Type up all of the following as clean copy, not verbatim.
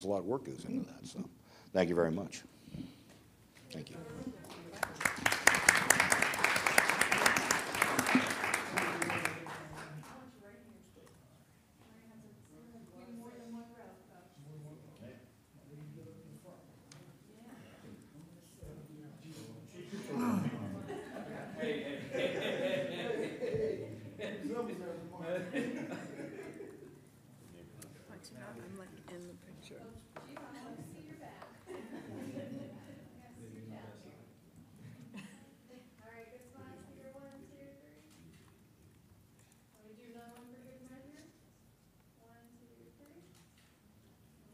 a lot of work goes into that, so thank you very much. Thank you. I'm like in the picture. All right, good smiles here. 1, 2, 3. Let me do another one for good measure. 1, 2, 3.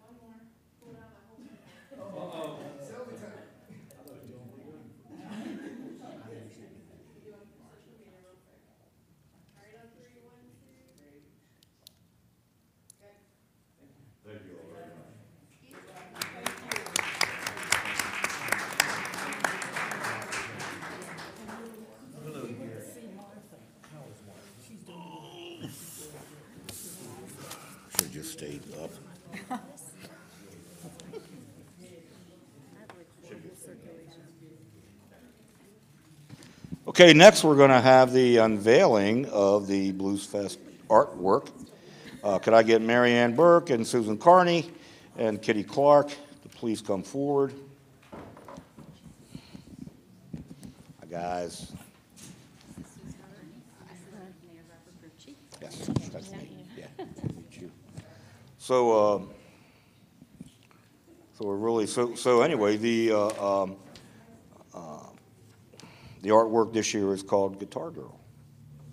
One more. Pull down my whole thing. Selfie time. Doing social media real quick. All right, on 3. 1, 2, 3. Good. Thank you all very much. Should have just stayed up. Okay, next we're going to have the unveiling of the Blues Fest artwork. Could I get Mary Ann Burke and Susan Carney and Kitty Clark to please come forward? Hi, guys. Yes, that's me. Yeah, meet you. So we're really so anyway. The artwork this year is called Guitar Girl.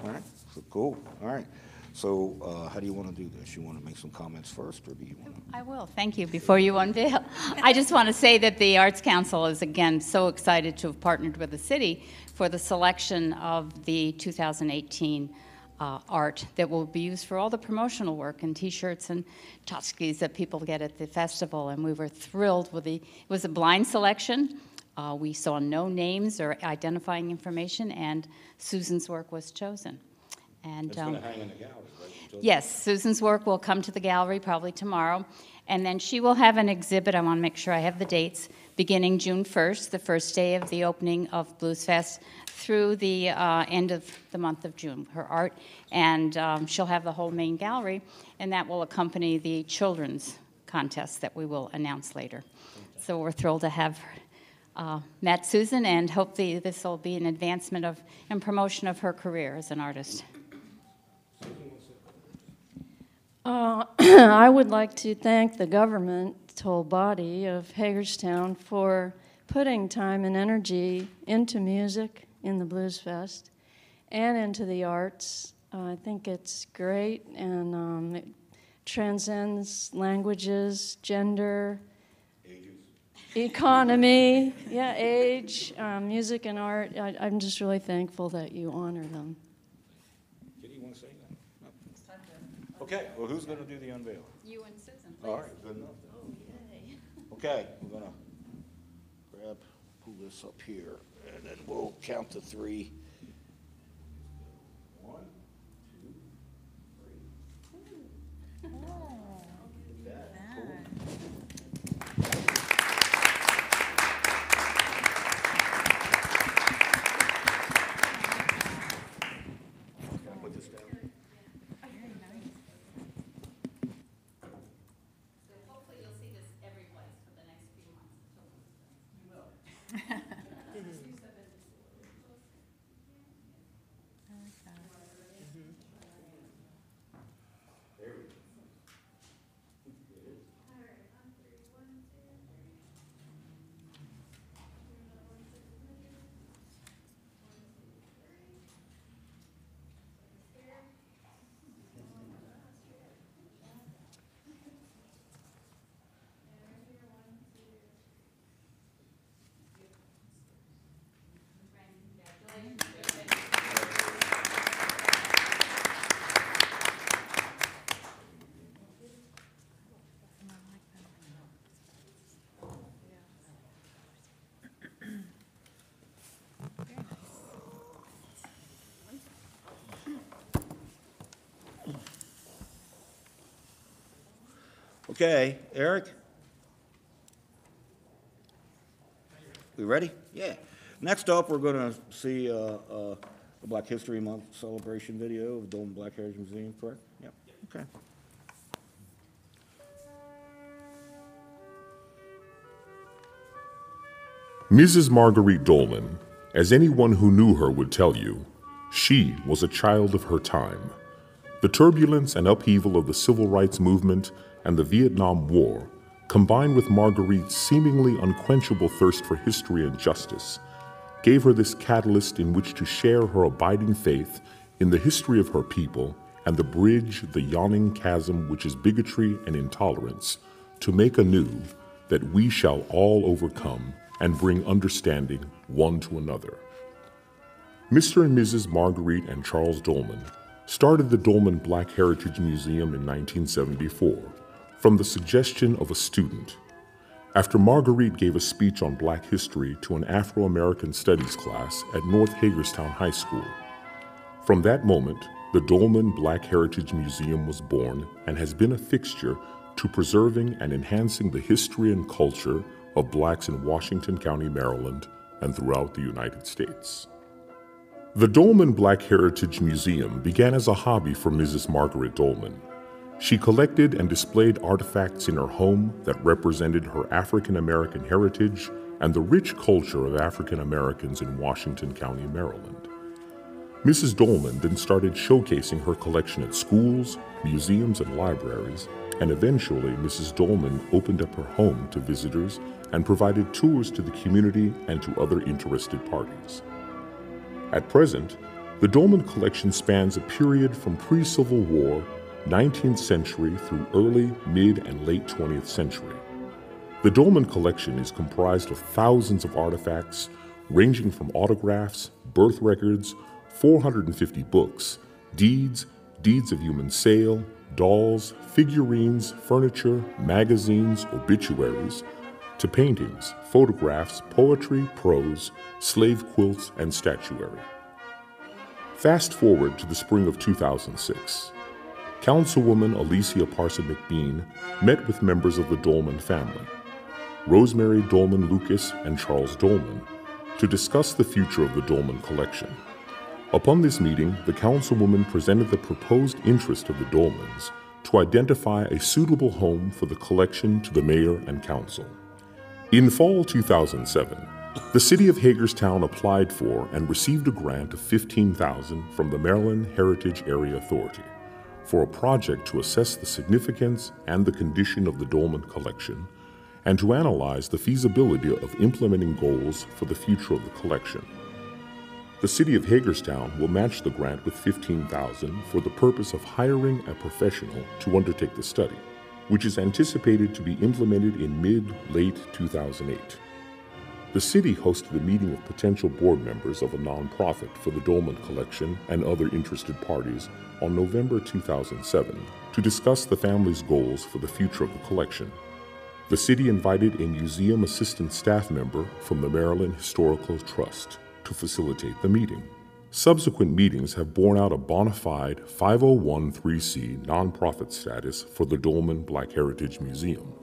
All right, so cool. All right. So how do you want to do this? You want to make some comments first, or do you want to? I will. Thank you. Before you unveil, I just want to say that the Arts Council is, again, so excited to have partnered with the city for the selection of the 2018 art that will be used for all the promotional work and T-shirts and tchotchkes that people get at the festival. And we were thrilled with it was a blind selection. We saw no names or identifying information, and Susan's work was chosen. And It's going to hang in the gallery, right? yes, Susan's work will come to the gallery probably tomorrow, and then she will have an exhibit. I want to make sure I have the dates, beginning June 1st, the first day of the opening of Blues Fest, through the end of the month of June, her art, and she'll have the whole main gallery, and that will accompany the children's contest that we will announce later. So we're thrilled to have met Susan, and hopefully this will be an advancement of and promotion of her career as an artist. I would like to thank the governmental body of Hagerstown for putting time and energy into music in the Blues Fest and into the arts. I think it's great, and it transcends languages, gender, economy, age, music and art. I'm just really thankful that you honor them. Kitty, you want to say that? No. Okay, well, who's going to do the unveil? You and Susan, please. All right, good enough. Oh, yay. Okay, we're going to pull this up here, and then we'll count to 3. 1, 2, 3. Look at that. Cool. Put this down. So hopefully you'll see this every place for the next few months. You will. There we go. All right, on 3. 1, 2, 3. Do another one for good measure. 1, 2, 3. Here. And right here. 1, 2. Okay, Eric? we ready? Yeah. Next up, we're going to see the Black History Month celebration video of Dolman Black Heritage Museum, correct? Yep. Okay. Mrs. Marguerite Dolman, as anyone who knew her would tell you, she was a child of her time. The turbulence and upheaval of the civil rights movement and the Vietnam War, combined with Marguerite's seemingly unquenchable thirst for history and justice, gave her this catalyst in which to share her abiding faith in the history of her people and the bridge the yawning chasm which is bigotry and intolerance, to make anew that we shall all overcome and bring understanding one to another. Mr. and Mrs. Marguerite and Charles Dolman started the Dolman Black Heritage Museum in 1974 from the suggestion of a student. After Marguerite gave a speech on Black history to an Afro-American studies class at North Hagerstown High School. From that moment, the Dolman Black Heritage Museum was born and has been a fixture to preserving and enhancing the history and culture of Blacks in Washington County, Maryland, and throughout the United States. The Dolman Black Heritage Museum began as a hobby for Mrs. Margaret Dolman. She collected and displayed artifacts in her home that represented her African American heritage and the rich culture of African Americans in Washington County, Maryland. Mrs. Dolman then started showcasing her collection at schools, museums, and libraries, and eventually Mrs. Dolman opened up her home to visitors and provided tours to the community and to other interested parties. At present, the Dolman collection spans a period from pre-Civil War, 19th century through early, mid, and late 20th century. The Dolman collection is comprised of thousands of artifacts ranging from autographs, birth records, 450 books, deeds of human sale, dolls, figurines, furniture, magazines, obituaries, to paintings, photographs, poetry, prose, slave quilts, and statuary. Fast forward to the spring of 2006. Councilwoman Alicia Parson McBean met with members of the Dolman family, Rosemary Dolman Lucas and Charles Dolman, to discuss the future of the Dolman collection. Upon this meeting, the councilwoman presented the proposed interest of the Dolmans to identify a suitable home for the collection to the mayor and council. In fall 2007, the city of Hagerstown applied for and received a grant of $15,000 from the Maryland Heritage Area Authority for a project to assess the significance and the condition of the Dolman collection and to analyze the feasibility of implementing goals for the future of the collection. The city of Hagerstown will match the grant with $15,000 for the purpose of hiring a professional to undertake the study, which is anticipated to be implemented in mid-late 2008. The city hosted a meeting of potential board members of a nonprofit for the Dolman collection and other interested parties on November 2007 to discuss the family's goals for the future of the collection. The city invited a museum assistant staff member from the Maryland Historical Trust to facilitate the meeting. Subsequent meetings have borne out a bona fide 501(c) nonprofit status for the Dolman Black Heritage Museum.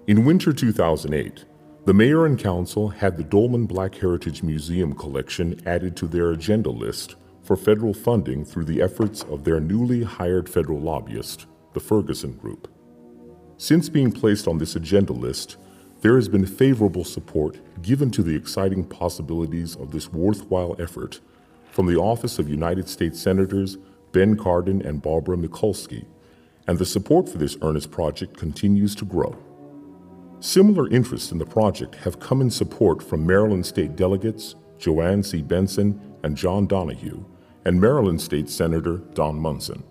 In winter 2008, the mayor and council had the Dolman Black Heritage Museum collection added to their agenda list for federal funding through the efforts of their newly hired federal lobbyist, the Ferguson Group. Since being placed on this agenda list, there has been favorable support given to the exciting possibilities of this worthwhile effort from the Office of United States Senators Ben Cardin and Barbara Mikulski, and the support for this earnest project continues to grow. Similar interests in the project have come in support from Maryland State delegates Joanne C. Benson and John Donahue, and Maryland State Senator Don Munson.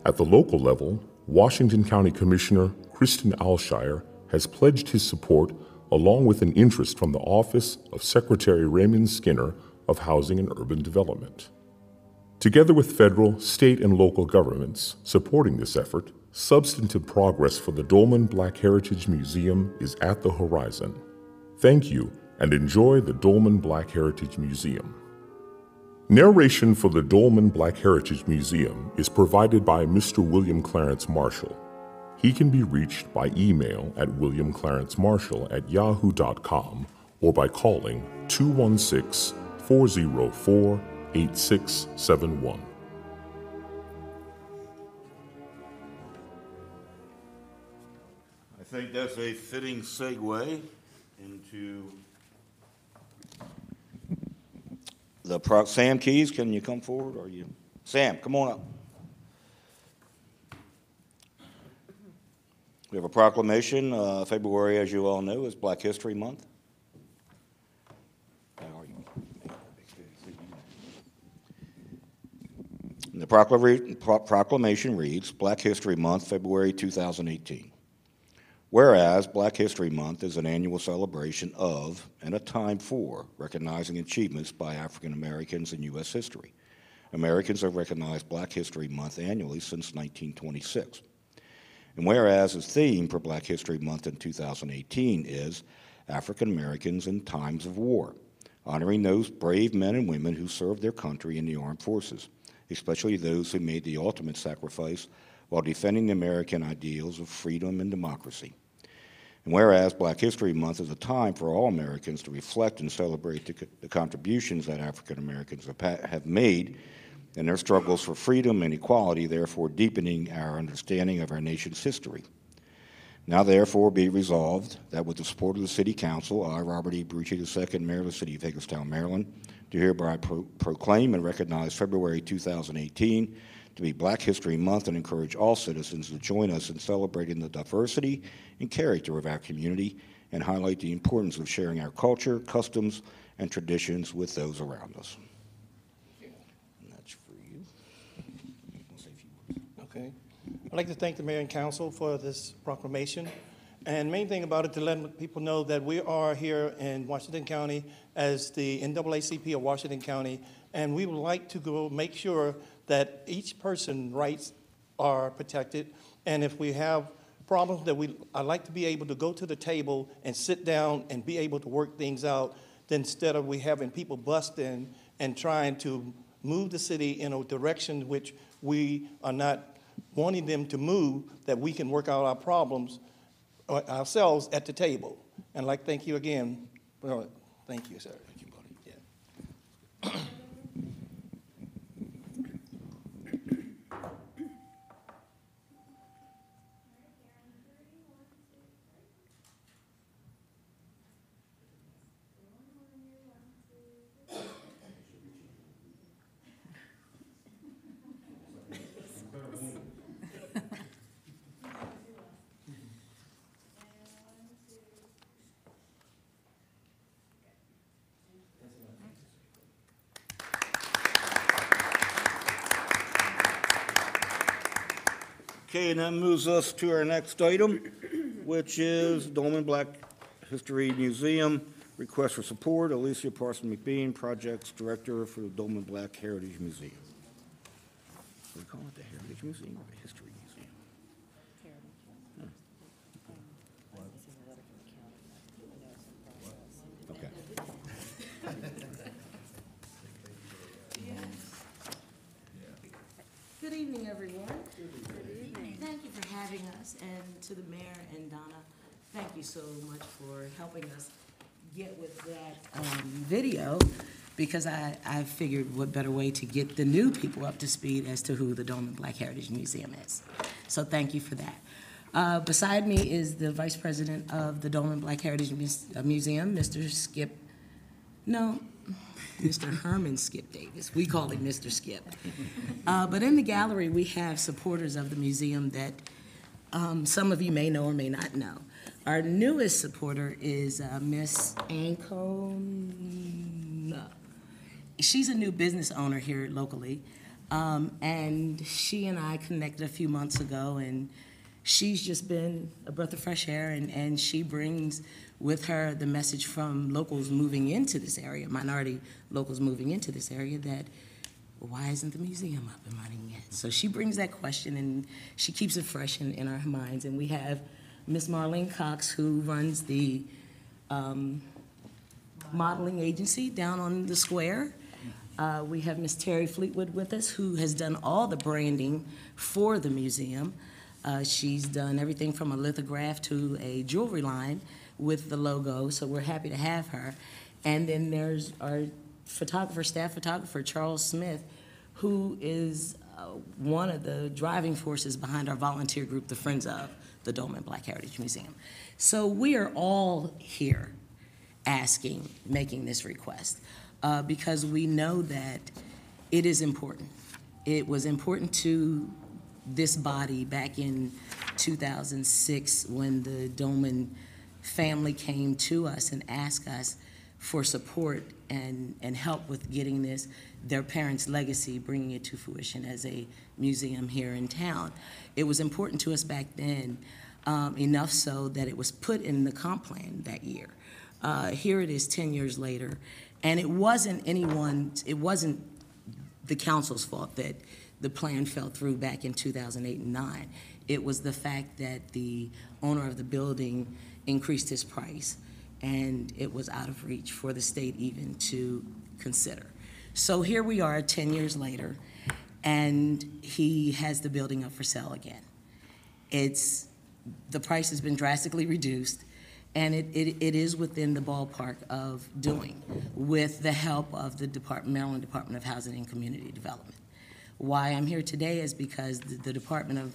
At the local level, Washington County Commissioner Kristen Alshire has pledged his support along with an interest from the Office of Secretary Raymond Skinner of Housing and Urban Development. Together with federal, state, and local governments supporting this effort, substantive progress for the Dolman Black Heritage Museum is at the horizon. Thank you, and enjoy the Dolman Black Heritage Museum. Narration for the Dolman Black Heritage Museum is provided by Mr. William Clarence Marshall. He can be reached by email at williamclarencemarshall@yahoo.com or by calling 216-404-8671. I think that's a fitting segue into Sam Keys, can you come forward? Or you? Sam, come on up. We have a proclamation. February, as you all know, is Black History Month. How are you? And the proclamation reads, Black History Month, February 2018. Whereas Black History Month is an annual celebration of and a time for recognizing achievements by African Americans in U.S. history. Americans have recognized Black History Month annually since 1926. And whereas the theme for Black History Month in 2018 is African Americans in Times of War, honoring those brave men and women who served their country in the armed forces, especially those who made the ultimate sacrifice while defending the American ideals of freedom and democracy. And whereas Black History Month is a time for all Americans to reflect and celebrate the contributions that African Americans have made in their struggles for freedom and equality, therefore deepening our understanding of our nation's history. Now therefore be resolved that with the support of the City Council, I, Robert E. Brucci II, Mayor of the City of Hagerstown, Maryland, do hereby proclaim and recognize February 2018 to be Black History Month and encourage all citizens to join us in celebrating the diversity and character of our community and highlight the importance of sharing our culture, customs, and traditions with those around us. And that's for you. I'll say a few words. Okay. I'd like to thank the mayor and council for this proclamation. And main thing about it, to let people know that we are here in Washington County as the NAACP of Washington County, and we would like to go make sure that each person's rights are protected. And if we have problems that I'd like to be able to go to the table and sit down and be able to work things out, then instead of we having people bust in and trying to move the city in a direction which we are not wanting them to move, that we can work out our problems ourselves at the table. And I'd like, thank you again. Well, thank you, sir. Thank you, buddy. Yeah. Okay, and that moves us to our next item, which is Dolman Black History Museum. Request for support, Alicia Parson McBean, Projects Director for the Dolman Black Heritage Museum. We call it the Heritage Museum or the History Museum? Okay. Good evening, everyone. Good evening. Thank you for having us, and to the mayor and Donna, thank you so much for helping us get with that video, because I figured what better way to get the new people up to speed as to who the Dolman Black Heritage Museum is. So thank you for that. Beside me is the Vice President of the Dolman Black Heritage Museum, Mr. Herman Skip Davis. We call him Mr. Skip. But in the gallery, we have supporters of the museum that some of you may know or may not know. Our newest supporter is Miss Ancona. She's a new business owner here locally, and she and I connected a few months ago, and she's just been a breath of fresh air, and she brings with her the message from locals moving into this area, minority locals moving into this area, that why isn't the museum up and running yet? So she brings that question, and she keeps it fresh in our minds. And we have Miss Marlene Cox, who runs the modeling agency down on the square. We have Miss Terry Fleetwood with us, who has done all the branding for the museum. She's done everything from a lithograph to a jewelry line. with the logo, so we're happy to have her. And then there's our photographer, staff photographer, Charles Smith, who is one of the driving forces behind our volunteer group, the Friends of the Dolman Black Heritage Museum. So we are all here making this request, because we know that it is important. It was important to this body back in 2006 when the Dolman family came to us and asked us for support and help with getting their parents' legacy, bringing it to fruition as a museum here in town. It was important to us back then, enough so that it was put in the comp plan that year. Here it is 10 years later, and it wasn't the council's fault that the plan fell through back in 2008 and 9. It was the fact that the owner of the building increased his price, and it was out of reach for the state even to consider. So here we are 10 years later, and he has the building up for sale again. The price has been drastically reduced, and it is within the ballpark of doing, with the help of the Maryland Department of Housing and Community Development. Why I'm here today is because the Department of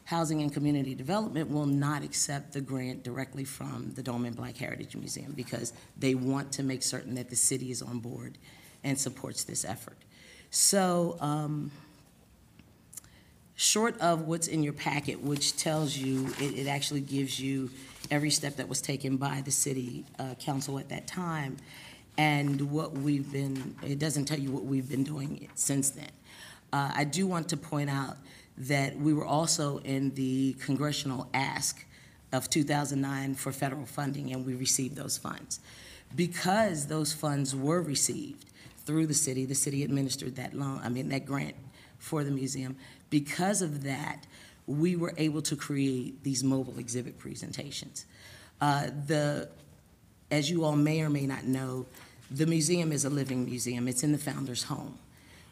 Housing and Community Development will not accept the grant directly from the Dolman Black Heritage Museum because they want to make certain that the city is on board and supports this effort. So, short of what's in your packet, which tells you, it actually gives you every step that was taken by the city council at that time, and it doesn't tell you what we've been doing since then. I do want to point out that we were also in the congressional ask of 2009 for federal funding, and we received those funds. Because those funds were received through the city administered that that grant for the museum. Because of that, we were able to create these mobile exhibit presentations. As you all may or may not know, the museum is a living museum. It's in the founder's home.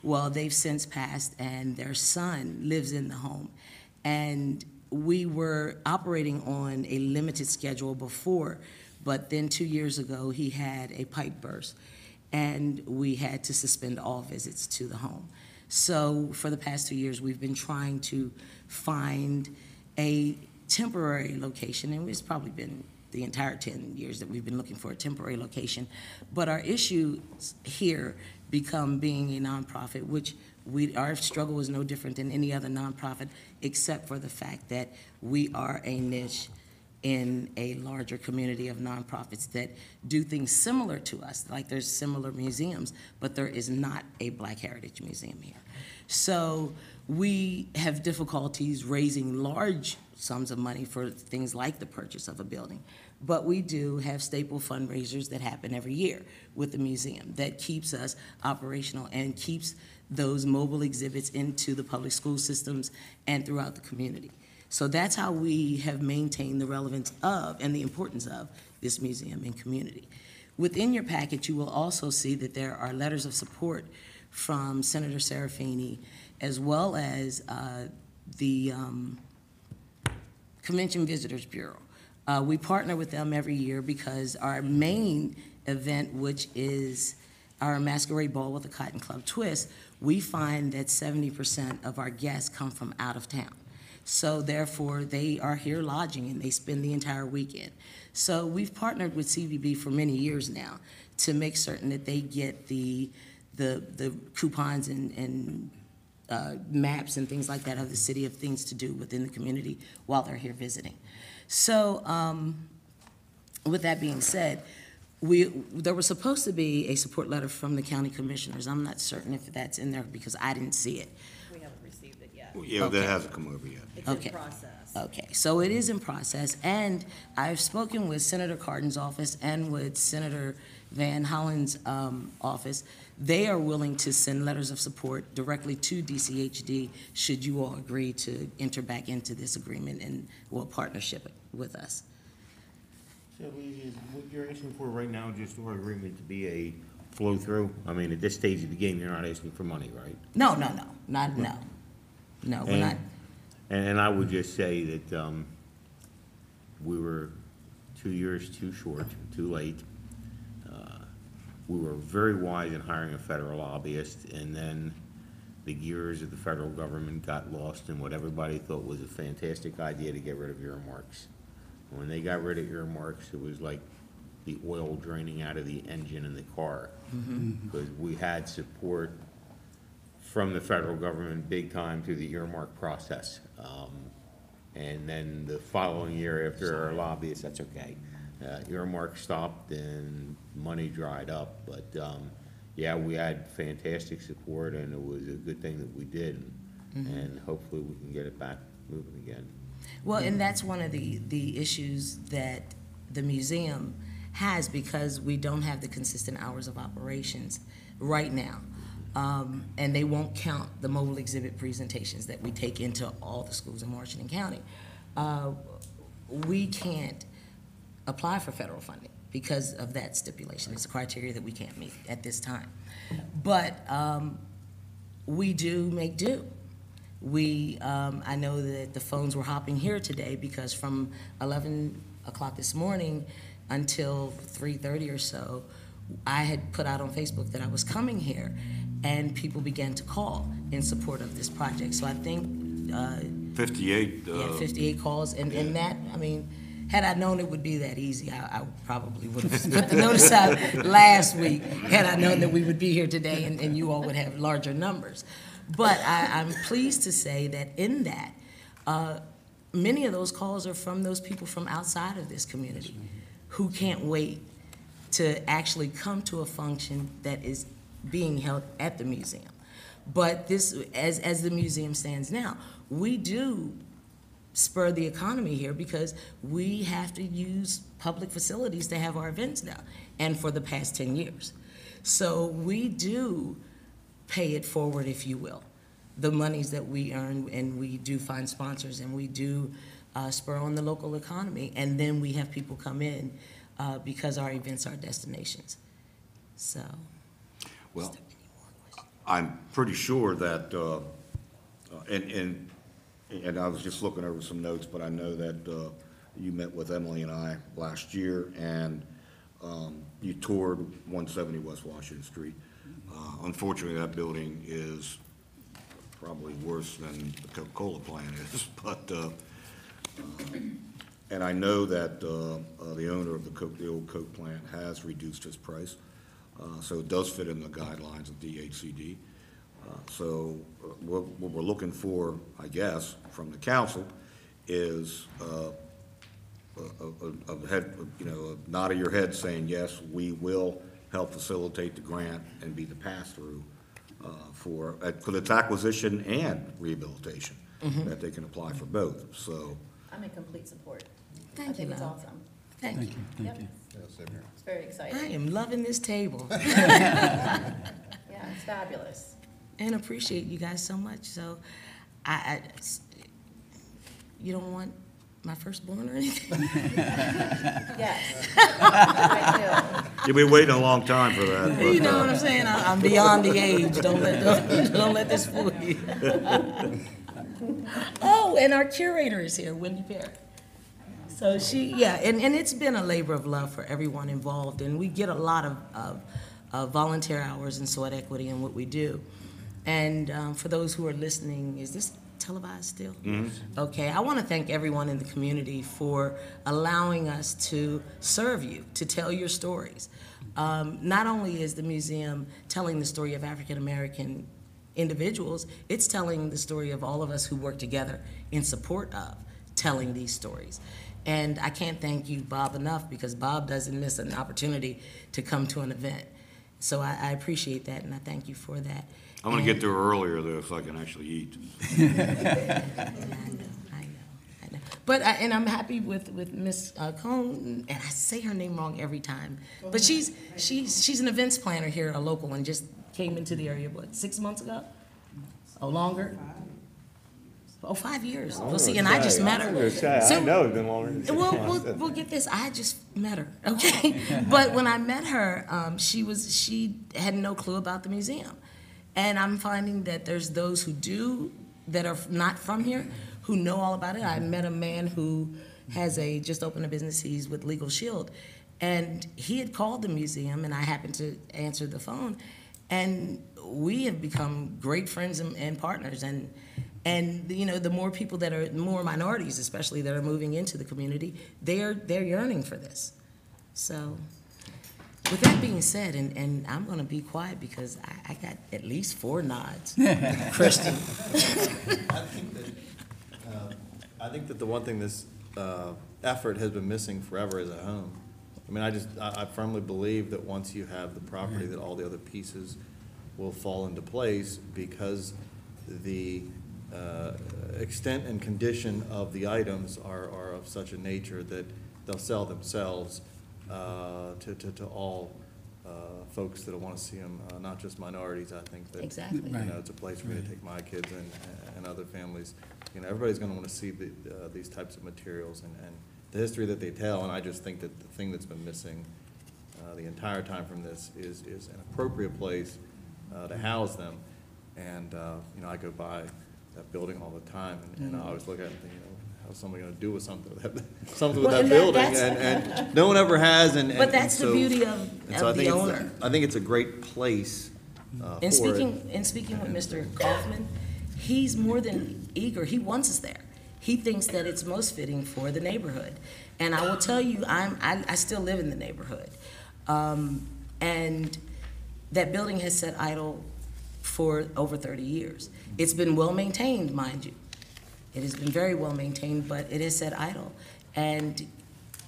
Well, they've since passed, and their son lives in the home. And we were operating on a limited schedule before, but then 2 years ago, he had a pipe burst, and we had to suspend all visits to the home. So for the past 2 years, we've been trying to find a temporary location, and it's probably been the entire 10 years that we've been looking for a temporary location. But our issues here become being a nonprofit, which our struggle is no different than any other nonprofit, except for the fact that we are a niche in a larger community of nonprofits that do things similar to us. Like there's similar museums, but there is not a Black Heritage Museum here. So we have difficulties raising large sums of money for things like the purchase of a building. But we do have staple fundraisers that happen every year with the museum that keeps us operational and keeps those mobile exhibits into the public school systems and throughout the community. So that's how we have maintained the relevance of and the importance of this museum and community. Within your package, you will also see that there are letters of support from Senator Serafini, as well as the Convention Visitors Bureau. We partner with them every year because our main event, which is our Masquerade Ball with the Cotton Club Twist, we find that 70% of our guests come from out of town. So therefore, they are here lodging and they spend the entire weekend. So we've partnered with CVB for many years now to make certain that they get the coupons and maps and things like that of the city of things to do within the community while they're here visiting. So with that being said, there was supposed to be a support letter from the county commissioners. I'm not certain if that's in there because I didn't see it. We haven't received it yet. Yeah, Okay. that hasn't come over yet. It's Okay. in process. Okay, so it is in process, and I've spoken with Senator Cardin's office and with Senator Van Hollen's office. They are willing to send letters of support directly to DCHD should you all agree to enter back into this agreement and partnership with us. So is what you're asking for right now just our agreement to be a flow-through? I mean, at this stage of the game, you're not asking for money, right? No, we're not. And I would just say that we were 2 years too short, too late. We were very wise in hiring a federal lobbyist, and then the gears of the federal government got lost in what everybody thought was a fantastic idea to get rid of earmarks. When they got rid of earmarks, it was like the oil draining out of the engine in the car. Because we had support from the federal government big time through the earmark process. And then the following year after our lobbyists, that's okay. Earmark stopped and money dried up, but yeah, we had fantastic support, and it was a good thing that we did, and hopefully we can get it back moving again. Well, and that's one of the issues that the museum has, because we don't have the consistent hours of operations right now. And they won't count the mobile exhibit presentations that we take into all the schools in Washington County. We can't apply for federal funding because of that stipulation. It's a criteria that we can't meet at this time. But we do make do. I know that the phones were hopping here today because from 11 o'clock this morning until 3:30 or so, I had put out on Facebook that I was coming here, and people began to call in support of this project. So I think 58. 58 calls, and that, I mean, had I known it would be that easy, I probably would have put the notice out last week, had I known that we would be here today and you all would have larger numbers. But I'm pleased to say that in that, many of those calls are from those people from outside of this community who can't wait to actually come to a function that is being held at the museum. But this, as the museum stands now, we do spur the economy here because we have to use public facilities to have our events now, and for the past 10 years. So we do pay it forward, if you will, the monies that we earn, and we do find sponsors, and we do spur on the local economy, and then we have people come in because our events are destinations. So. Well, I'm pretty sure that, and I was just looking over some notes, but I know that you met with Emily and I last year, and you toured 170 West Washington Street. Unfortunately, that building is probably worse than the Coca-Cola plant is, but, and I know that the owner of the old Coke plant has reduced his price, so it does fit in the guidelines of DHCD. So what we're looking for, I guess, from the council is a head, a nod of your head saying, yes, we will help facilitate the grant and be the pass-through for its acquisition and rehabilitation, that they can apply for both. So I'm in complete support. Thank I think you, it's love. awesome. Thank you. Yep. It's very I exciting. am loving this table Yeah, it's fabulous. and appreciate you guys so much. So you don't want my firstborn or anything? Yes. I you've been waiting a long time for that. But, You know what I'm saying? I'm beyond the age. Don't let this fool you. Oh, and our curator is here, Wendy Perry. So and it's been a labor of love for everyone involved, and we get a lot of volunteer hours in sweat equity in what we do. And for those who are listening, is this televised still? Okay, I want to thank everyone in the community for allowing us to serve you, to tell your stories. Not only is the museum telling the story of African American individuals, it's telling the story of all of us who work together in support of telling these stories. And I can't thank you, Bob, enough, because Bob doesn't miss an opportunity to come to an event. So I appreciate that, and I thank you for that. I'm going to get there earlier, though, so I can actually eat. I know. But and I'm happy with Miss Cohn, and I say her name wrong every time. But she's an events planner here, a local, and just came into the area, 6 months ago? Oh, longer? Oh, 5 years. Well, see, and I just met her. I know it's been longer than 6 months. We'll get this. I just met her, okay? But when I met her, she had no clue about the museum. And I'm finding that there's those who do, that are not from here, who know all about it. I met a man who just opened a business. He's with Legal Shield. And he had called the museum, and I happened to answer the phone. And we have become great friends and partners. And you know, the more people more minorities especially, that are moving into the community, they're yearning for this. So, with that being said, and I'm gonna be quiet because I got at least 4 nods. Christian. I think that the one thing this effort has been missing forever is a home. I mean, I firmly believe that once you have the property, that all the other pieces will fall into place, because the extent and condition of the items are of such a nature that they'll sell themselves to all folks that want to see them, not just minorities. I think that, Exactly. you know, it's a place for me to take my kids and other families. You know, everybody's going to want to see these types of materials and the history that they tell. And I just think that the thing that's been missing the entire time from this is an appropriate place to house them. And you know, I go by that building all the time, and I always look at it and think, you know, how's somebody going to do with something with that building? And no one ever has. But that's the beauty of the owner. I think it's a great place for it. Speaking with Mr. Kaufman, he's more than eager. He wants us there. He thinks that it's most fitting for the neighborhood. And I will tell you, I still live in the neighborhood. And that building has sat idle for over 30 years. It's been well maintained, mind you. It has been very well maintained, but it has sat idle. And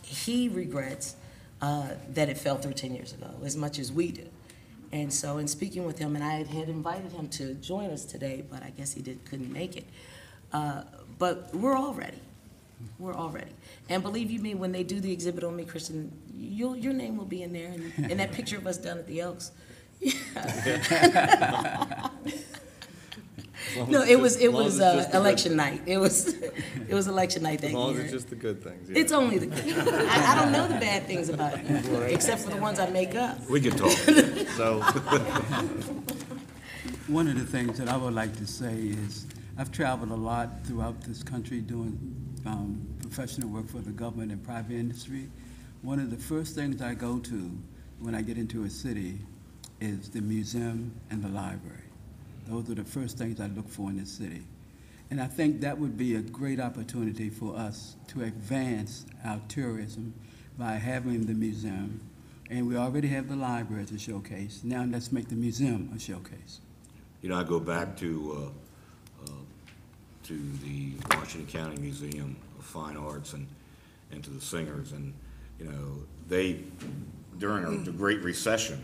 he regrets that it fell through 10 years ago, as much as we do. And so in speaking with him, and I had invited him to join us today, but I guess he couldn't make it. But we're all ready. We're all ready. And believe you me, when they do the exhibit on me, Christian, your name will be in there, and that picture of us down at the Elks. No, it was election night. It was election night that year. As long as it's just the good things. Yeah. It's only the good. I don't know the bad things about you, except for the ones I make up. We can talk. So, one of the things that I would like to say is I've traveled a lot throughout this country doing professional work for the government and private industry. One of the first things I go to when I get into a city is the museum and the library. Those are the first things I look for in the city. And I think that would be a great opportunity for us to advance our tourism by having the museum. And we already have the library as a showcase. Now let's make the museum a showcase. You know, I go back to the Washington County Museum of Fine Arts and to the singers, and you know, they during the Great Recession,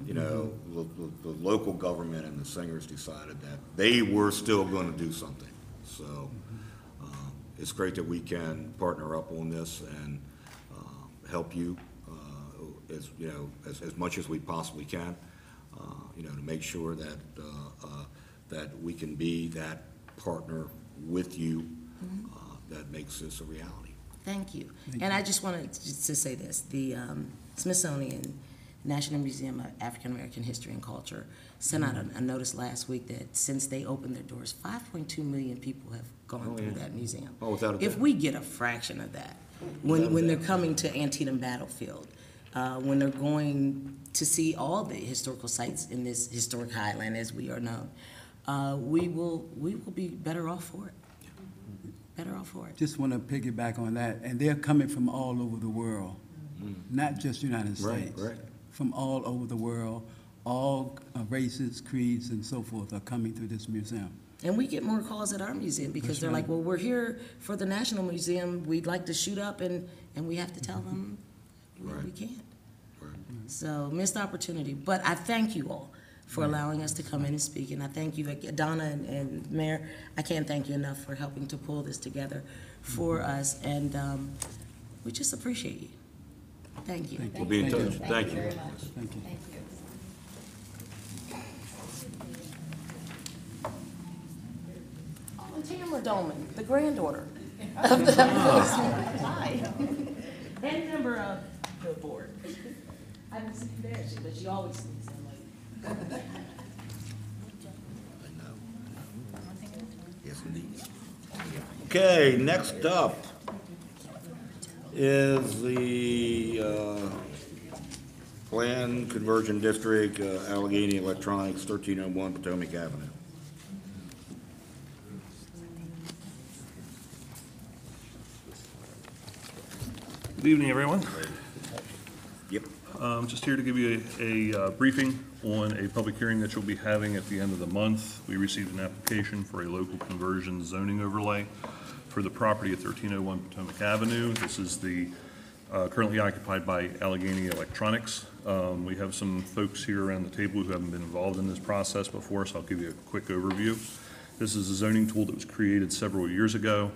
you know, the local government and the singers decided that they were still going to do something. So it's great that we can partner up on this and help you as you know as much as we possibly can. You know, to make sure that that we can be that partner with you that makes this a reality. Thank you. And I just wanted to say this. The Smithsonian National Museum of African American History and Culture sent out a notice last week that since they opened their doors, 5.2 million people have gone through that museum. Oh, without a doubt. If we get a fraction of that, when they're coming to Antietam Battlefield, when they're going to see all the historical sites in this historic highland as we are known, we will be better off for it. Better off for it. Just want to piggyback on that, and they're coming from all over the world, not just United States. Right. From all over the world, all races, creeds, and so forth are coming through this museum. And we get more calls at our museum because they're like, well, we're here for the National Museum. We'd like to shoot up, and we have to tell them we can't. Right. So missed opportunity. But I thank you all for allowing us to come in and speak. And I thank you, Donna and Mayor, I can't thank you enough for helping to pull this together for us. And we just appreciate you. Thank you. We'll be in touch. Thank you. Very much. Thank you. Thank you. Oh, and Tamara Dolman, the granddaughter. Hi. And member of the board. I haven't seen you there, but she always sees them like. Yes, indeed. Okay, next up, is the Planned Conversion District, Allegheny Electronics, 1301 Potomac Avenue. Good evening, everyone. Yep. Just here to give you a briefing on a public hearing that you'll be having at the end of the month. We received an application for a local conversion zoning overlay for the property at 1301 Potomac Avenue. This is the currently occupied by Allegheny Electronics. We have some folks here around the table who haven't been involved in this process before, so I'll give you a quick overview. This is a zoning tool that was created several years ago,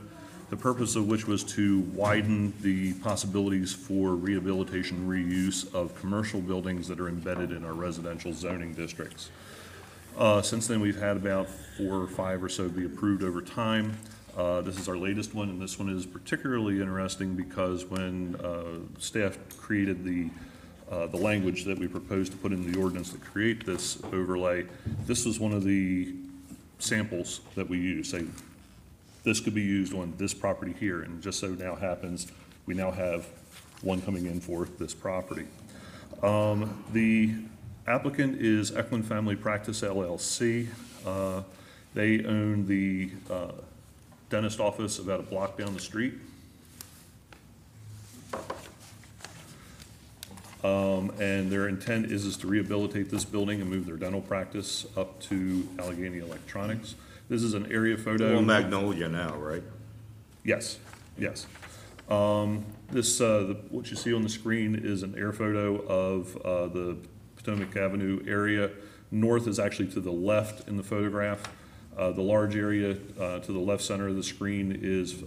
the purpose of which was to widen the possibilities for rehabilitation and reuse of commercial buildings that are embedded in our residential zoning districts. Since then, we've had about 4 or 5 or so be approved over time. This is our latest one, and this one is particularly interesting because when staff created the language that we proposed to put in the ordinance to create this overlay, this was one of the samples that we used. Say, this could be used on this property here, and just so now happens, we now have one coming in for this property. The applicant is Eklund Family Practice LLC. They own the dentist office about a block down the street. And their intent is to rehabilitate this building and move their dental practice up to Allegheny Electronics. This is an area photo. On Magnolia now, right? Yes, yes. What you see on the screen is an air photo of the Potomac Avenue area. North is actually to the left in the photograph. The large area to the left center of the screen is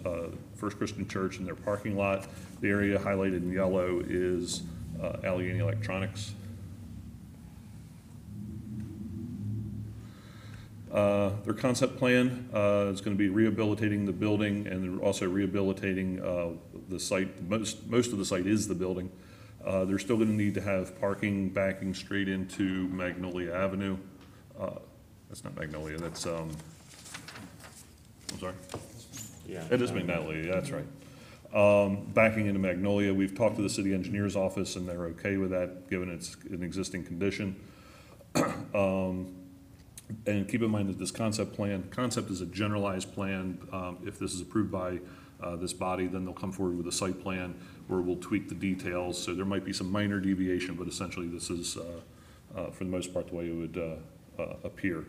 First Christian Church and their parking lot. The area highlighted in yellow is Allegheny Electronics. Their concept plan is going to be rehabilitating the building, and they're also rehabilitating the site. Most of the site is the building. They're still going to need to have parking backing straight into Magnolia Avenue. That's not Magnolia, that's, I'm sorry? Yeah. It is Magnolia, that's right. Backing into Magnolia, we've talked to the city engineer's office, and they're okay with that, given it's an existing condition. And keep in mind that this concept is a generalized plan. If this is approved by this body, then they'll come forward with a site plan where we'll tweak the details. So there might be some minor deviation, but essentially this is, for the most part, the way it would appear.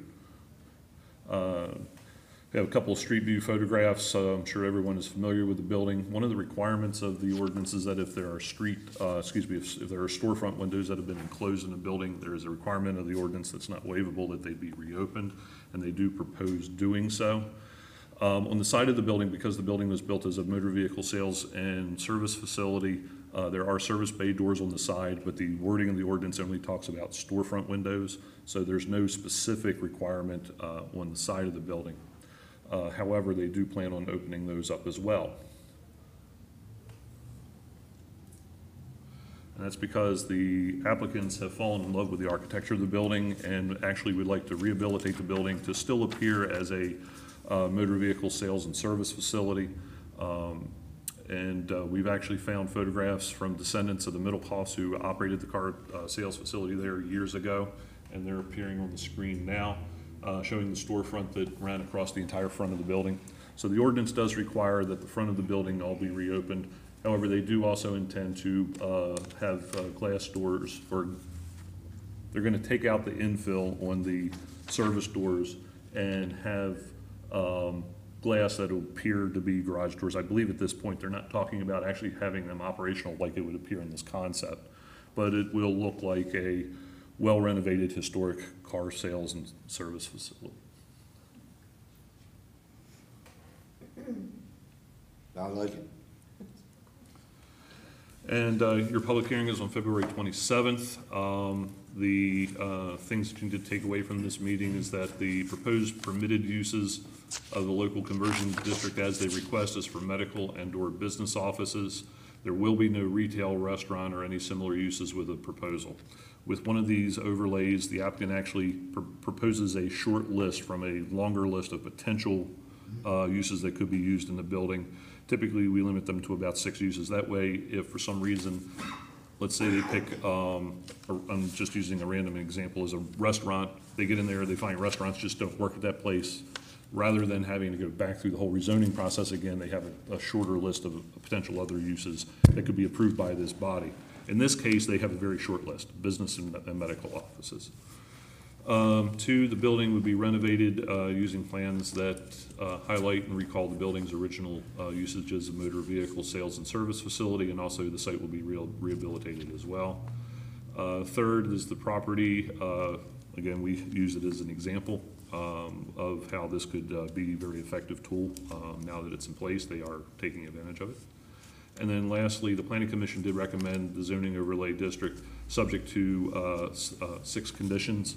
We have a couple of street view photographs. I'm sure everyone is familiar with the building. One of the requirements of the ordinance is that if there are if there are storefront windows that have been enclosed in the building, there is a requirement of the ordinance that's not waivable that they be reopened, and they do propose doing so. On the side of the building, because the building was built as a motor vehicle sales and service facility, there are service bay doors on the side, but the wording of the ordinance only talks about storefront windows, so there's no specific requirement on the side of the building. However, they do plan on opening those up as well. And that's because the applicants have fallen in love with the architecture of the building and actually would like to rehabilitate the building to still appear as a motor vehicle sales and service facility. We've actually found photographs from descendants of the Middlehoffs who operated the car sales facility there years ago, and they're appearing on the screen now, showing the storefront that ran across the entire front of the building. So the ordinance does require that the front of the building all be reopened. However, they do also intend to have glass doors, or they're going to take out the infill on the service doors and have glass that will appear to be garage doors. I believe at this point they're not talking about actually having them operational like it would appear in this concept, but it will look like a well-renovated historic car sales and service facility. Sounds like it. And your public hearing is on February 27th. The things that you need to take away from this meeting is that the proposed permitted uses of the local conversion district as they request is for medical and/or business offices. There will be no retail, restaurant, or any similar uses with a proposal. With one of these overlays, the applicant actually proposes a short list from a longer list of potential uses that could be used in the building. Typically, we limit them to about 6 uses. That way, if for some reason, let's say they pick, I'm just using a random example, as a restaurant, they get in there, they find restaurants just don't work at that place. Rather than having to go back through the whole rezoning process again, they have a shorter list of potential other uses that could be approved by this body. In this case, they have a very short list, business and medical offices. 2, the building would be renovated using plans that highlight and recall the building's original usage as a motor vehicle sales and service facility, and also the site will be rehabilitated as well. 3rd is the property. Again, we use it as an example of how this could be a very effective tool. Now that it's in place, they are taking advantage of it. And then lastly, the Planning Commission did recommend the zoning overlay district subject to 6 conditions,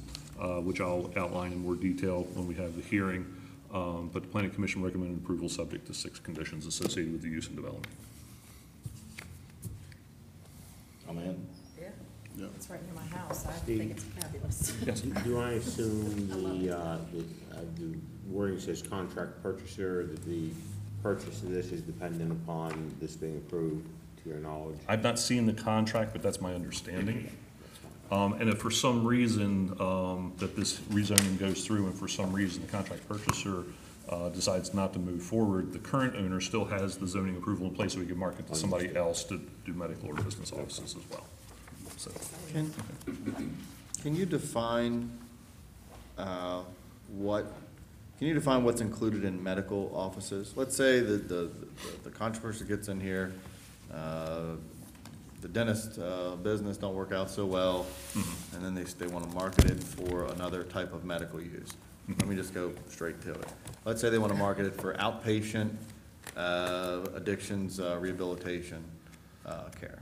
which I'll outline in more detail when we have the hearing. But the Planning Commission recommended approval subject to 6 conditions associated with the use and development. I'm in. Yeah, it's right near my house. I think it's fabulous. Yes. Do I assume the wording says contract purchaser, that the purchase of this is dependent upon this being approved, to your knowledge? I've not seen the contract, but that's my understanding. And if for some reason that this rezoning goes through and for some reason the contract purchaser decides not to move forward, the current owner still has the zoning approval in place so we can market to somebody else to do medical or business offices as well. So, Can you define what's included in medical offices? Let's say that the controversy gets in here, the dentist business don't work out so well, and then they want to market it for another type of medical use. Let me just go straight to it. Let's say they want to market it for outpatient addictions rehabilitation care.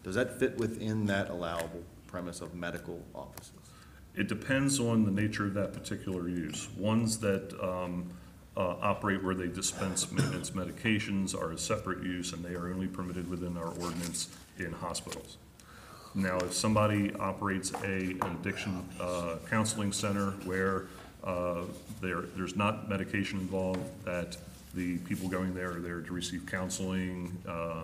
Does that fit within that allowable premise of medical offices? it depends on the nature of that particular use. Ones that operate where they dispense maintenance medications are a separate use, and they are only permitted within our ordinance in hospitals. Now, if somebody operates an addiction counseling center where there's not medication involved, that the people going there are there to receive counseling,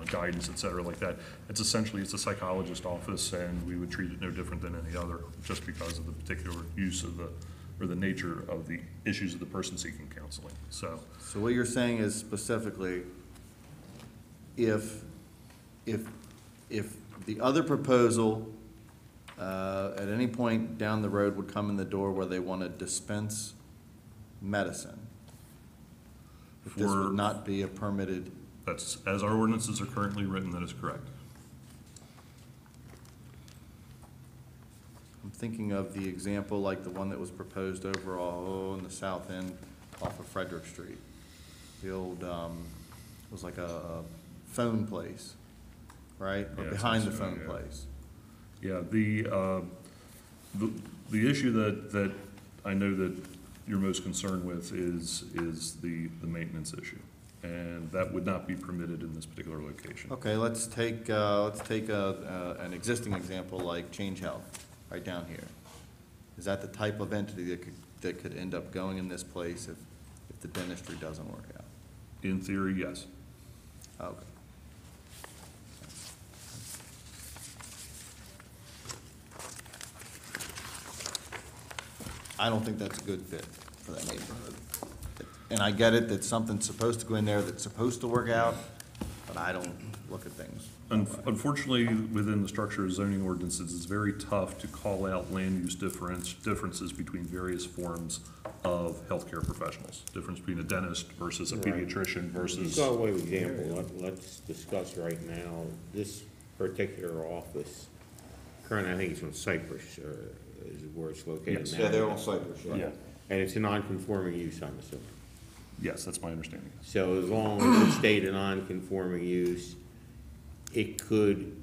guidance, et cetera, like that, it's a psychologist office, and we would treat it no different than any other, just because of the particular use of or the nature of the issues of the person seeking counseling. So what you're saying is specifically, if the other proposal at any point down the road would come in the door where they want to dispense medicine, if this would not be a permitted. that's, as our ordinances are currently written, that is correct. I'm thinking of the example like the one that was proposed over on the south end off of Frederick Street. The old, was like a phone place, right? Or Yeah, behind the so, phone yeah. place. Yeah, the issue that I know that you're most concerned with is the maintenance issue, and that would not be permitted in this particular location. Okay, let's take an existing example like Change Health, right down here. Is that the type of entity that could end up going in this place if the dentistry doesn't work out? In theory, yes. Okay. I don't think that's a good fit for that neighborhood. And I get it that something's supposed to go in there that's supposed to work out, but I don't look at things. Unfortunately, within the structure of zoning ordinances, it's very tough to call out land use differences between various forms of healthcare professionals. Difference between a dentist versus a pediatrician versus. Go away with example. Let's discuss right now this particular office. Currently, I think it's on Cypress, is where it's located Yes. now. Yeah, they're on Cypress, yeah. Yeah, And it's a non-conforming use, I'm assuming. yes, that's my understanding. So as long as it stayed a non-conforming use, it could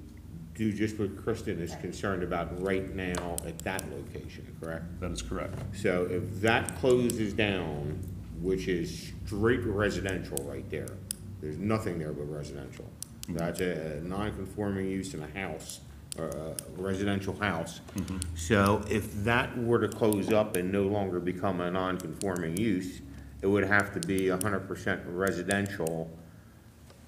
do just what Kristen is concerned about right now at that location, correct? That is correct. So if that closes down, which is straight residential right there, there's nothing there but residential. That's a non-conforming use in a house, or a residential house. So if that were to close up and no longer become a non-conforming use, it would have to be 100% residential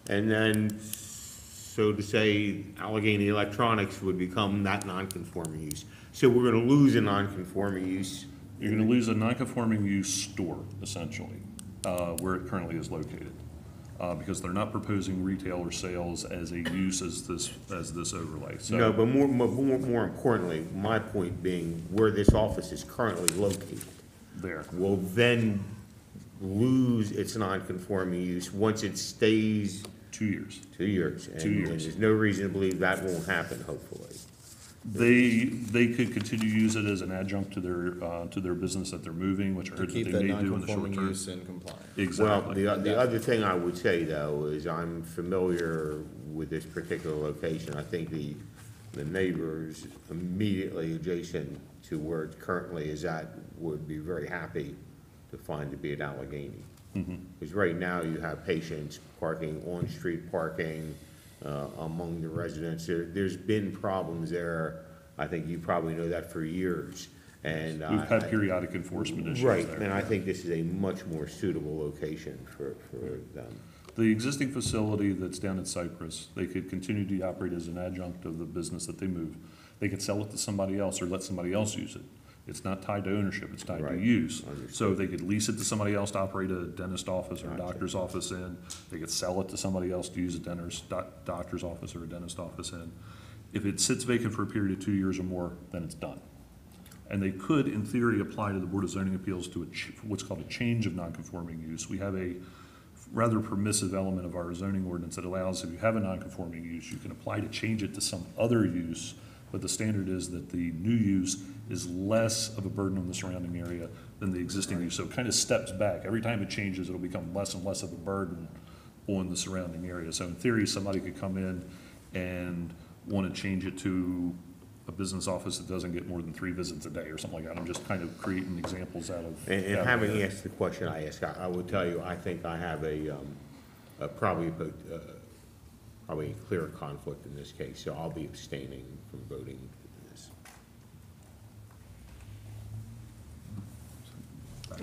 And then, so to say, Allegheny Electronics would become that non-conforming use. So we're gonna lose a non-conforming use. You're gonna lose a non-conforming use store, essentially, where it currently is located. Because they're not proposing retail or sales as a use as this overlay, so. No, but more importantly, my point being, where this office is currently located There. will then lose its non-conforming use once it stays 2 years. 2 years. 2 years. And there's no reason to believe that won't happen, hopefully. They could continue to use it as an adjunct to their business that they're moving, which I To heard that keep they that may do in the short non-conforming term. use in compliance. Well, Exactly. the other thing I would say, though, is I'm familiar with this particular location. I think the neighbors immediately adjacent to where it currently is at would be very happy to find to be at Allegheny. Because right now, you have patients parking, on-street parking among the residents. There's been problems there. I think you probably know that for years. And We've had periodic enforcement issues there. right, and I think this is a much more suitable location for them. The existing facility that's down in Cypress, they could continue to operate as an adjunct of the business that they move. They could sell it to somebody else or let somebody else use it. It's not tied to ownership, it's tied to Right. use. Understood. So they could lease it to somebody else to operate a dentist office or a Gotcha. doctor's office in. They could sell it to somebody else to use a doctor's office or a dentist office in. If it sits vacant for a period of 2 years or more, then it's done. And they could, in theory, apply to the Board of Zoning Appeals to what's called a change of nonconforming use. We have a rather permissive element of our zoning ordinance that allows, if you have a nonconforming use, you can apply to change it to some other use, but the standard is that the new use is less of a burden on the surrounding area than the existing use. So it kind of steps back. Every time it changes, it'll become less and less of a burden on the surrounding area. So in theory, somebody could come in and want to change it to a business office that doesn't get more than 3 visits a day or something like that. I'm just kind of creating examples out of. And out of having there. asked the question I asked, I would tell you, I think I have probably a clear conflict in this case, so I'll be abstaining from voting for this.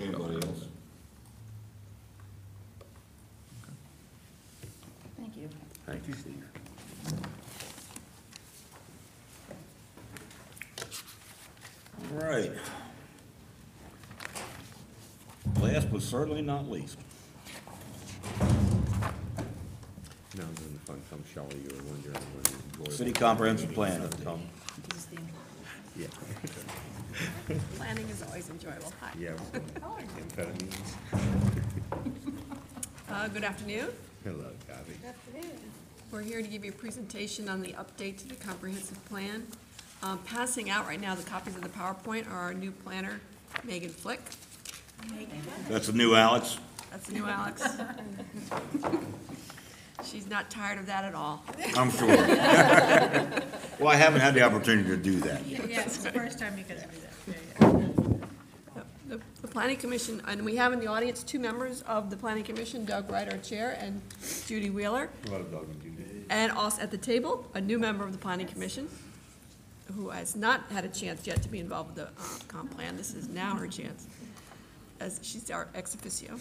Anybody else? Thank you. Thank you, Steve. All right. Last but certainly not least. Now, when the fun comes, Shelley, you were wondering when. City comprehensive plan. Tom. Yeah. Planning is always enjoyable. Hi. Yeah. Amphetamines. Good afternoon. Hello, Gabby. We're here to give you a presentation on the update to the comprehensive plan. Passing out right now the copies of the PowerPoint are our new planner, Megan Flick. That's the new Alex. That's the new Alex. She's not tired of that at all. I'm sure. Well, I haven't had the opportunity to do that yet. Yeah, it's the first time you could do that. The Planning Commission, and we have in the audience 2 members of the Planning Commission, Doug Wright, our chair, and Judy Wheeler. Hello, Doug and Judy. And also at the table, a new member of the Planning Commission who has not had a chance yet to be involved with the comp plan. This is now her chance, as she's our ex officio.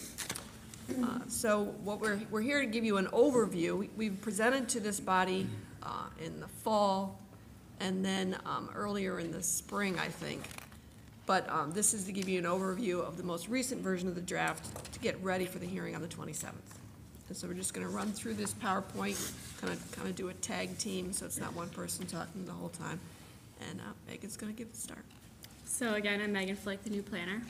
So what we're here to give you an overview. We've presented to this body in the fall and then earlier in the spring, I think. But this is to give you an overview of the most recent version of the draft to get ready for the hearing on the 27th. And so we're just going to run through this PowerPoint, kind of do a tag team, so it's not one person talking the whole time. And Megan's going to give the start. So again, I'm Megan Flick, the new planner.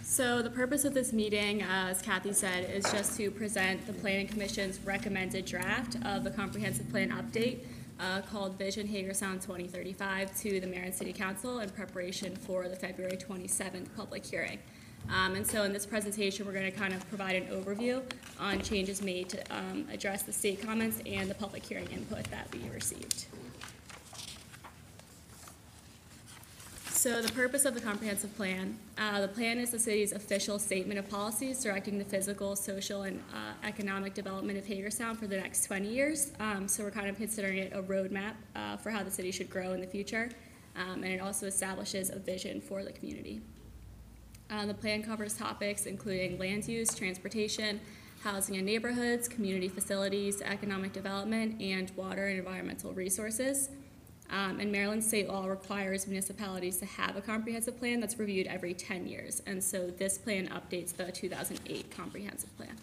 So the purpose of this meeting, as Kathy said, is just to present the Planning Commission's recommended draft of the comprehensive plan update called Vision Hagerstown 2035 to the Mayor and City Council in preparation for the February 27th public hearing. And so in this presentation, we're going to kind of provide an overview on changes made to address the state comments and the public hearing input that we received. So the purpose of the comprehensive plan, the plan is the city's official statement of policies directing the physical, social, and economic development of Hagerstown for the next 20 years. So we're kind of considering it a roadmap for how the city should grow in the future. And it also establishes a vision for the community. The plan covers topics including land use, transportation, housing and neighborhoods, community facilities, economic development, and water and environmental resources. And Maryland state law requires municipalities to have a comprehensive plan that's reviewed every 10 years. And so this plan updates the 2008 comprehensive plan.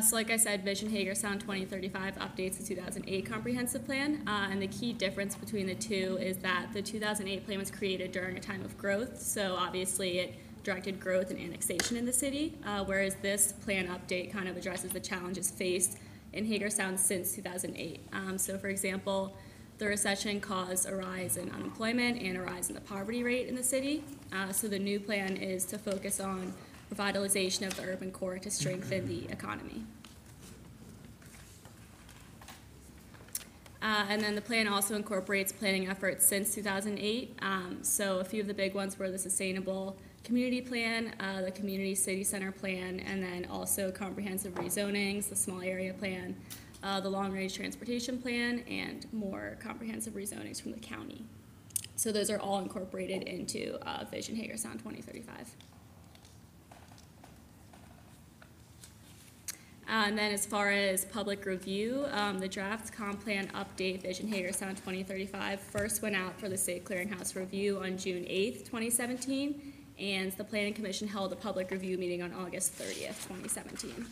So like I said, Vision Hagerstown 2035 updates the 2008 comprehensive plan, and the key difference between the two is that the 2008 plan was created during a time of growth, so obviously it directed growth and annexation in the city, whereas this plan update kind of addresses the challenges faced in Hagerstown since 2008. So for example, the recession caused a rise in unemployment and a rise in the poverty rate in the city, so the new plan is to focus on revitalization of the urban core to strengthen the economy. And then the plan also incorporates planning efforts since 2008. So a few of the big ones were the Sustainable Community Plan, the Community City Center Plan, and then also comprehensive rezonings, the Small Area Plan, the Long Range Transportation Plan, and more comprehensive rezonings from the county. So those are all incorporated into Vision Hagerstown 2035. And then as far as public review, the draft comp plan update Vision Hagerstown 2035 first went out for the State Clearinghouse review on June 8th, 2017, and the Planning Commission held a public review meeting on August 30th, 2017.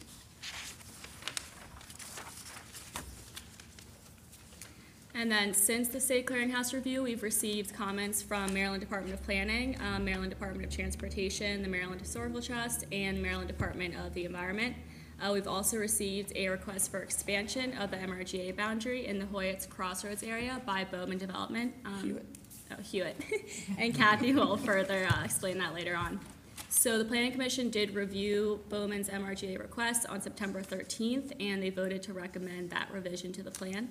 And then since the State Clearinghouse review, we've received comments from Maryland Department of Planning, Maryland Department of Transportation, the Maryland Historical Trust, and Maryland Department of the Environment. We've also received a request for expansion of the MRGA boundary in the Hoyt's Crossroads area by Bowman Development. Hewitt. And Kathy will further explain that later on. So the Planning Commission did review Bowman's MRGA request on September 13th, and they voted to recommend that revision to the plan.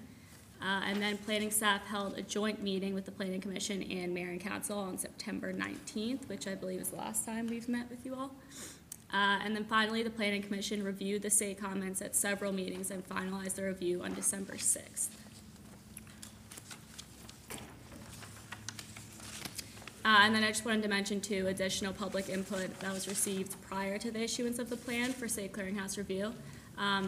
And then planning staff held a joint meeting with the Planning Commission and Mayor and Council on September 19th, which I believe is the last time we've met with you all. And then finally, the Planning Commission reviewed the state comments at several meetings and finalized the review on December 6th. And then I just wanted to mention too, additional public input that was received prior to the issuance of the plan for State Clearinghouse review.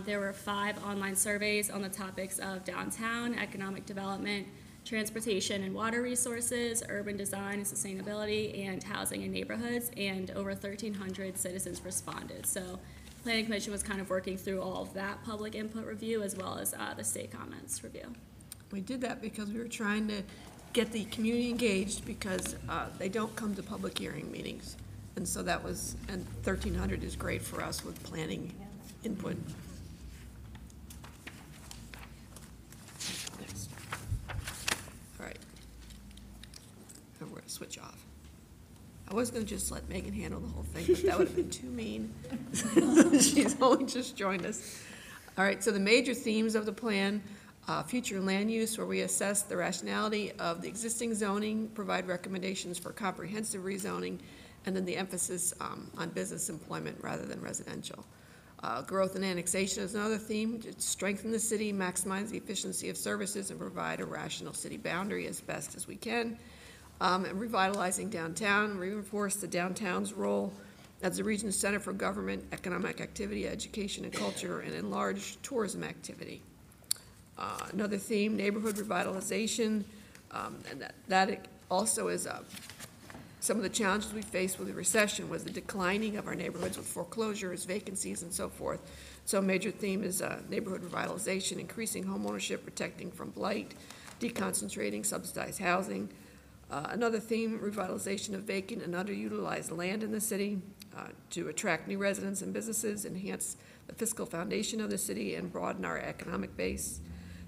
There were 5 online surveys on the topics of downtown, economic development, transportation and water resources, urban design and sustainability, and housing and neighborhoods, and over 1,300 citizens responded. So Planning Commission was kind of working through all of that public input review as well as the state comments review. We did that because we were trying to get the community engaged because they don't come to public hearing meetings. And so that was, and 1,300 is great for us with planning input. Next. All right. And we're gonna switch off. I was gonna just let Megan handle the whole thing, but that would have been too mean. She's only just joined us. All right, so the major themes of the plan, future land use, where we assess the rationality of the existing zoning, provide recommendations for comprehensive rezoning, and then the emphasis on business employment rather than residential. Growth and annexation is another theme, to strengthen the city, maximize the efficiency of services, and provide a rational city boundary as best as we can. And revitalizing downtown, reinforce the downtown's role as the region's center for government, economic activity, education, and culture, and enlarge tourism activity. Another theme, neighborhood revitalization, and that also is some of the challenges we faced with the recession was the declining of our neighborhoods with foreclosures, vacancies, and so forth. So a major theme is neighborhood revitalization, increasing home ownership, protecting from blight, deconcentrating subsidized housing. Another theme, revitalization of vacant and underutilized land in the city to attract new residents and businesses, enhance the fiscal foundation of the city, and broaden our economic base.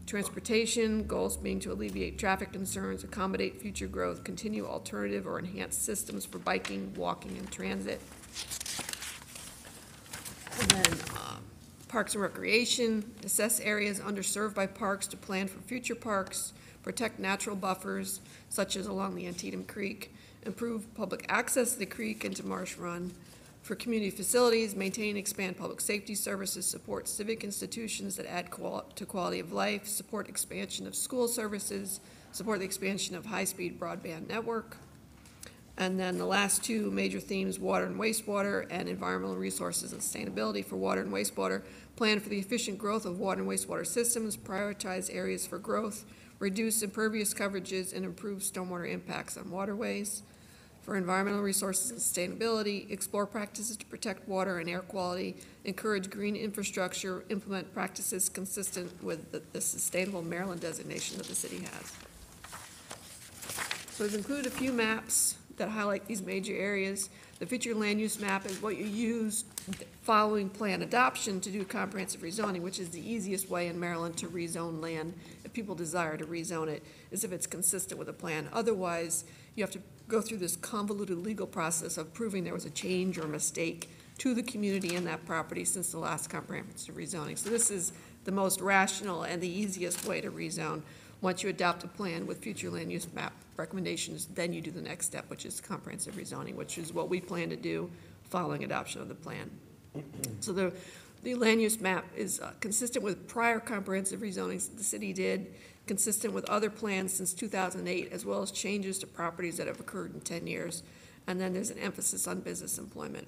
Transportation, goals being to alleviate traffic concerns, accommodate future growth, continue alternative or enhanced systems for biking, walking, and transit. And then parks and recreation, assess areas underserved by parks to plan for future parks, protect natural buffers, such as along the Antietam Creek, improve public access to the creek and to Marsh Run, For community facilities, maintain and expand public safety services, support civic institutions that add to quality of life, support expansion of school services, support the expansion of high-speed broadband network. And then the last two major themes, water and wastewater, and environmental resources and sustainability. For water and wastewater, plan for the efficient growth of water and wastewater systems, prioritize areas for growth, reduce impervious coverages, and improve stormwater impacts on waterways. For environmental resources and sustainability, explore practices to protect water and air quality, encourage green infrastructure, implement practices consistent with the sustainable Maryland designation that the city has. So we've included a few maps that highlight these major areas. The future land use map is what you use following plan adoption to do comprehensive rezoning, which is the easiest way in Maryland to rezone land if people desire to rezone it, is if it's consistent with a plan. Otherwise, you have to go through this convoluted legal process of proving there was a change or a mistake to the community in that property since the last comprehensive rezoning. So this is the most rational and the easiest way to rezone. Once you adopt a plan with future land use map recommendations, then you do the next step, which is comprehensive rezoning, which is what we plan to do following adoption of the plan. So the land use map is consistent with prior comprehensive rezonings that the city did, consistent with other plans since 2008, as well as changes to properties that have occurred in 10 years. And then there's an emphasis on business employment.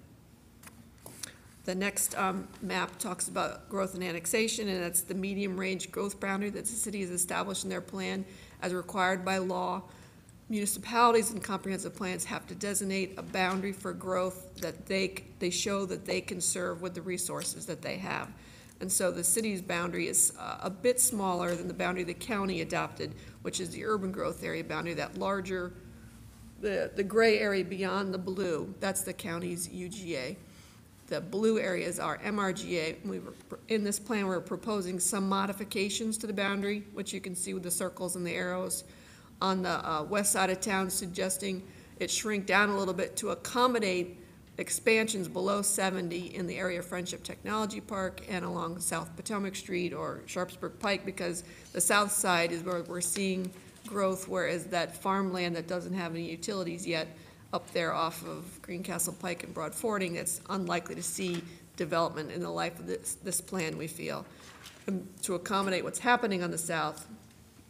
The next map talks about growth and annexation, and that's the medium-range growth boundary that the city has established in their plan as required by law. Municipalities and comprehensive plans have to designate a boundary for growth that they show that they can serve with the resources that they have. And so the city's boundary is a bit smaller than the boundary the county adopted, which is the urban growth area boundary, that larger, the gray area beyond the blue, that's the county's UGA. The blue areas are MRGA. In this plan, we're proposing some modifications to the boundary, which you can see with the circles and the arrows on the west side of town, suggesting it shrink down a little bit to accommodate expansions below 70 in the area of Friendship Technology Park and along South Potomac Street or Sharpsburg Pike, because the south side is where we're seeing growth, whereas that farmland that doesn't have any utilities yet up there off of Greencastle Pike and Broad Fording, that's unlikely to see development in the life of this plan, we feel. To accommodate what's happening on the south,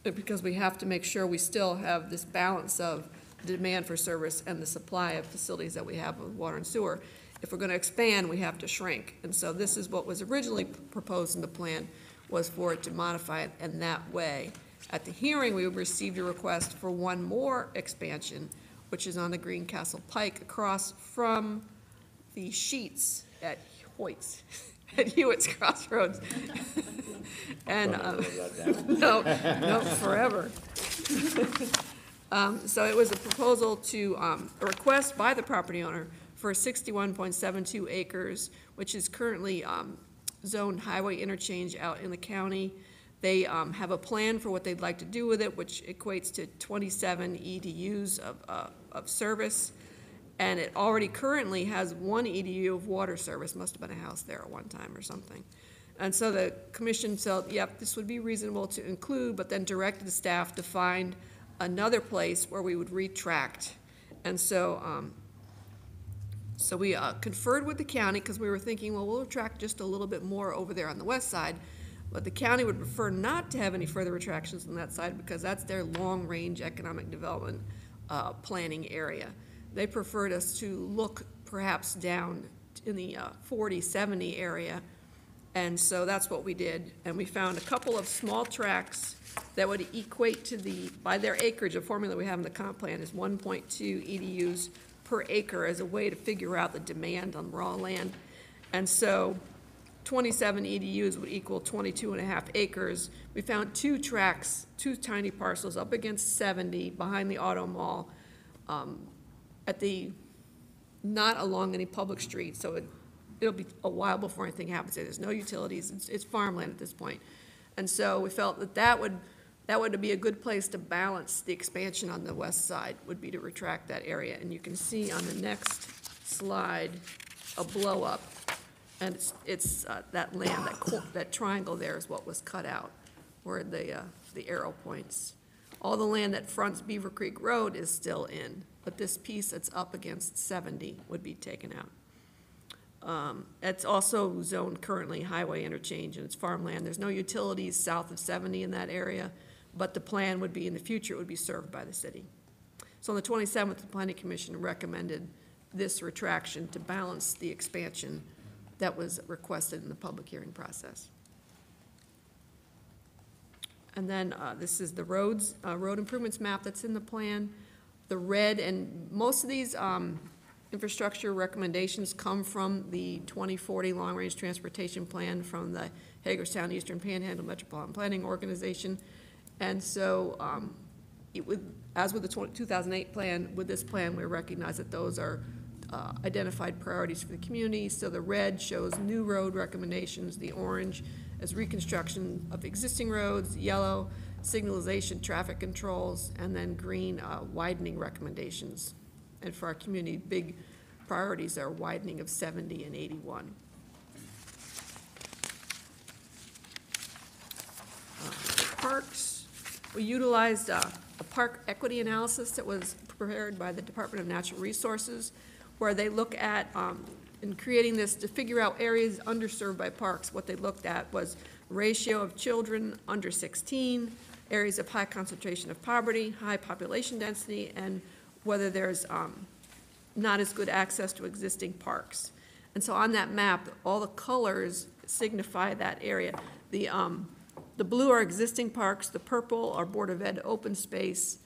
because we have to make sure we still have this balance of the demand for service and the supply of facilities that we have with water and sewer. If we're going to expand, we have to shrink. And so this is what was originally proposed in the plan, was for it to modify it in that way. At the hearing, we received a request for one more expansion, which is on the Greencastle Pike across from the Sheets at Hoyt's, at Hewitt's Crossroads. And, no, forever. So it was a proposal to, a request by the property owner for 61.72 acres, which is currently zoned highway interchange out in the county. They have a plan for what they'd like to do with it, which equates to 27 EDUs of service. And it already currently has one EDU of water service. Must have been a house there at one time or something. And so the commission felt, yep, this would be reasonable to include, but then directed the staff to find another place where we would retract. And so so we conferred with the county, because we were thinking, well, we'll retract just a little bit more over there on the west side, but the county would prefer not to have any further retractions on that side because that's their long-range economic development planning area. They preferred us to look perhaps down in the 40, 70 area, and so that's what we did. And we found a couple of small tracts that would equate to by their acreage, a formula we have in the comp plan is 1.2 EDUs per acre as a way to figure out the demand on raw land. And so 27 EDUs would equal 22.5 acres. We found two tracts, two tiny parcels up against 70 behind the auto mall, not along any public street, so it'll be a while before anything happens there. There's no utilities, it's farmland at this point. And so we felt that would be a good place to balance the expansion on the west side, would be to retract that area. And you can see on the next slide a blow up, and it's that land, that triangle there is what was cut out, where the arrow points. All the land that fronts Beaver Creek Road is still in, but this piece that's up against 70 would be taken out. It's also zoned currently highway interchange, and it's farmland. There's no utilities south of 70 in that area, but the plan would be, in the future, it would be served by the city. So on the 27th, the Planning Commission recommended this retraction to balance the expansion that was requested in the public hearing process. And then this is the roads, road improvements map that's in the plan. The red, and most of these infrastructure recommendations come from the 2040 Long Range Transportation Plan from the Hagerstown Eastern Panhandle Metropolitan Planning Organization. And so as with the 2008 plan, with this plan, we recognize that those are identified priorities for the community. So the red shows new road recommendations, the orange is reconstruction of existing roads, yellow, signalization, traffic controls, and then green, widening recommendations. And for our community, big priorities are widening of 70 and 81. Parks, we utilized a park equity analysis that was prepared by the Department of Natural Resources, where they look at, in creating this to figure out areas underserved by parks, what they looked at was ratio of children under 16, areas of high concentration of poverty, high population density, and whether there's not as good access to existing parks. And so on that map, all the colors signify that area. The blue are existing parks, the purple are Board of Ed open space.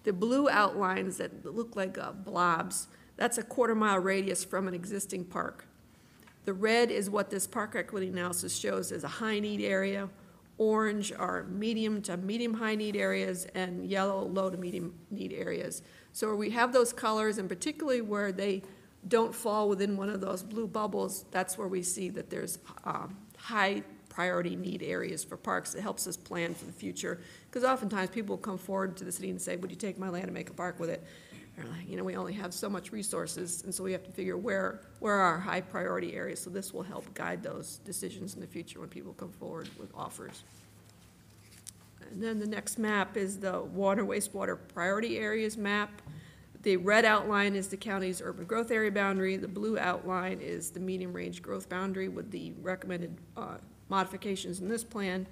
The blue outlines that look like blobs, that's a quarter-mile radius from an existing park. The red is what this park equity analysis shows as a high-need area. Orange are medium to medium-high need areas, and yellow, low to medium need areas. So where we have those colors, and particularly where they don't fall within one of those blue bubbles, that's where we see that there's high priority need areas for parks. It helps us plan for the future, because oftentimes people will come forward to the city and say, would you take my land and make a park with it? You know, we only have so much resources, and so we have to figure where are our high priority areas. So this will help guide those decisions in the future when people come forward with offers. And then the next map is the water, wastewater priority areas map. The red outline is the county's urban growth area boundary. The blue outline is the medium range growth boundary with the recommended modifications in this plan.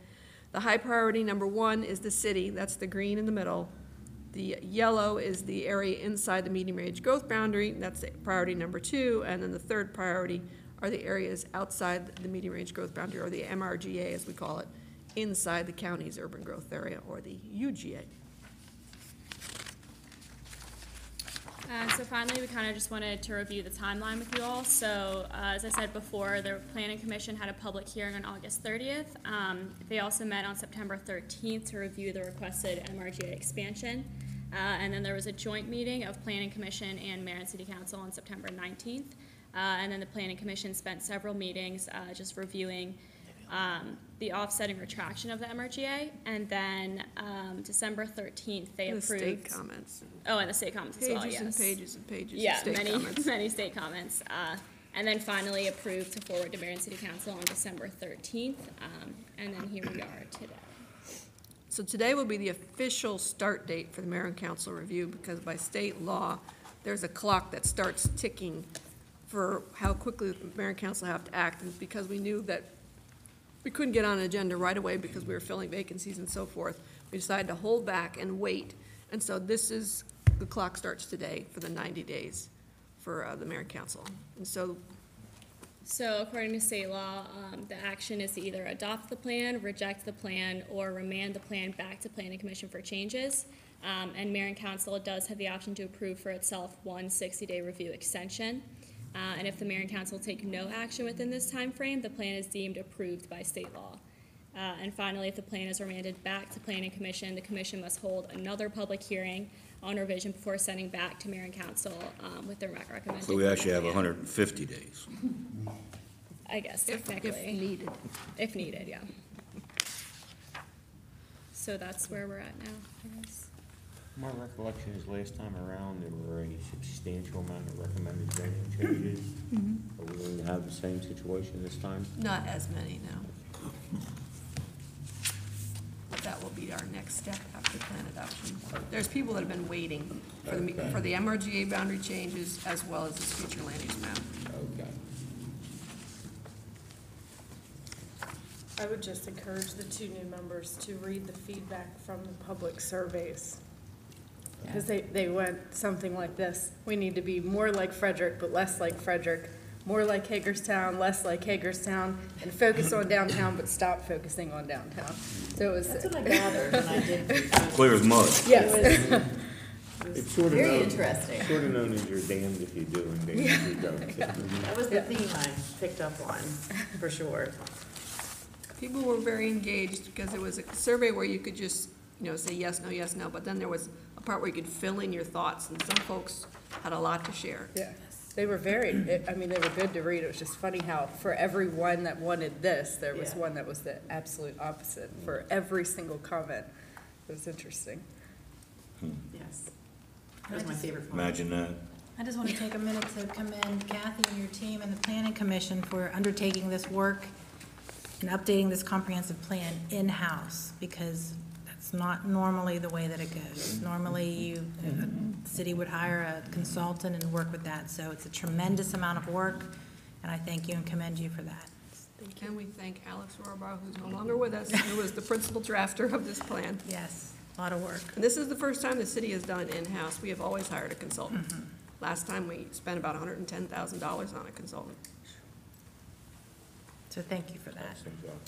The high priority number 1 is the city. That's the green in the middle. The yellow is the area inside the medium range growth boundary. That's the priority number 2. And then the third priority are the areas outside the medium range growth boundary, or the MRGA as we call it, inside the county's urban growth area, or the UGA. So finally, we kind of just wanted to review the timeline with you all. So as I said before, the Planning Commission had a public hearing on August 30th. They also met on September 13th to review the requested MRGA expansion. And then there was a joint meeting of Planning Commission and Mayor and City Council on September 19th. And then the Planning Commission spent several meetings just reviewing the offsetting retraction of the MRGA, and then December 13th, they approved. The state comments. Oh, and the state comments as well, yes. Pages and pages and pages yeah, of state comments. many state comments. And then finally approved to forward to Mayor and City Council on December 13th, and then here we are today. So today will be the official start date for the Mayor and Council review, because by state law, there's a clock that starts ticking for how quickly the Mayor and Council have to act, and because we knew that we couldn't get on an agenda right away because we were filling vacancies and so forth, we decided to hold back and wait. And so this is, the clock starts today for the 90 days for the Mayor and Council. And so according to state law, the action is to either adopt the plan, reject the plan, or remand the plan back to Planning Commission for changes. And Mayor and Council does have the option to approve for itself one 60-day review extension. And if the Mayor and Council take no action within this time frame, the plan is deemed approved by state law. And finally, if the plan is remanded back to Planning Commission, the Commission must hold another public hearing on revision before sending back to Mayor and Council with their recommended. So we actually have 150 days. I guess, technically. if needed. If needed, yeah. So that's where we're at now, I guess. My recollection is last time around, there were a substantial amount of recommended zoning changes. Are we going to have the same situation this time? Not as many, no. But that will be our next step after plan adoption. There's people that have been waiting for the MRGA boundary changes as well as this future land use map. Okay. I would just encourage the two new members to read the feedback from the public surveys. Because they went something like this: we need to be more like Frederick, but less like Frederick, more like Hagerstown, less like Hagerstown, and focus on downtown, but stop focusing on downtown. So it was. That's what I gathered when I did. Clear as mud. Yes. It's sort of Very known, interesting. sort of known as you're damned if you do and damned if you don't. That was the theme I picked up on, for sure. People were very engaged because it was a survey where you could just, say yes, no, but then there was a part where you could fill in your thoughts, and some folks had a lot to share. Yeah, they were they were good to read. It was just funny how for every one that wanted this, there was Yeah. one that was the absolute opposite for every single comment. It was interesting. Yes. That was my favorite part. Imagine that. I just want to take a minute to commend Kathy and your team and the Planning Commission for undertaking this work and updating this comprehensive plan in-house, because that's not normally the way that it goes. Normally, the city would hire a consultant and work with that, so it's a tremendous amount of work, and I thank you and commend you for that. And we thank Alex Rohrbaugh, who's no longer with us, who was the principal drafter of this plan. Yes, a lot of work. And this is the first time the city has done in-house. We have always hired a consultant. Last time, we spent about $110,000 on a consultant. So thank you for that.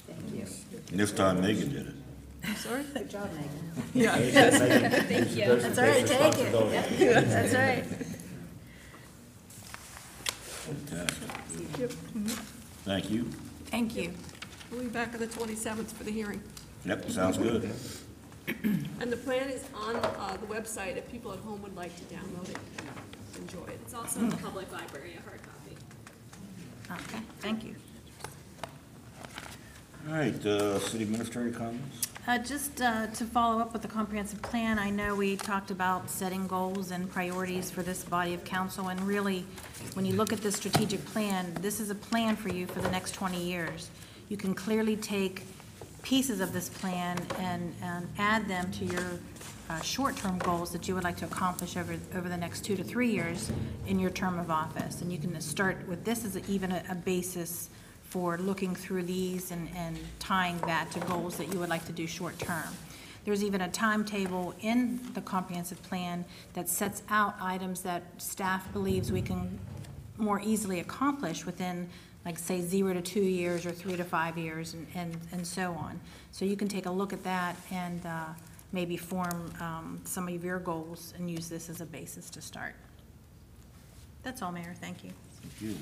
Thank you. And this time Megan did it. I'm sorry? Good job, Megan. Yeah. Thank you. That's all right, take it. That's right. Fantastic. Thank you. Thank you. We'll be back on the 27th for the hearing. Yep, sounds good. And the plan is on the website if people at home would like to download it and enjoy it. It's also in the public library, a hard copy. Okay, thank you. All right, city administrator comments? Just to follow up with the comprehensive plan, I know we talked about setting goals and priorities for this body of council, and really, when you look at this strategic plan, this is a plan for you for the next 20 years. You can clearly take pieces of this plan and add them to your short-term goals that you would like to accomplish over the next 2 to 3 years in your term of office. And you can start with this as even a basis for looking through these and tying that to goals that you would like to do short-term. There's even a timetable in the comprehensive plan that sets out items that staff believes we can more easily accomplish within, like, say, 0 to 2 years or 3 to 5 years and so on. So you can take a look at that and maybe form some of your goals and use this as a basis to start. That's all, Mayor. Thank you. Thank you.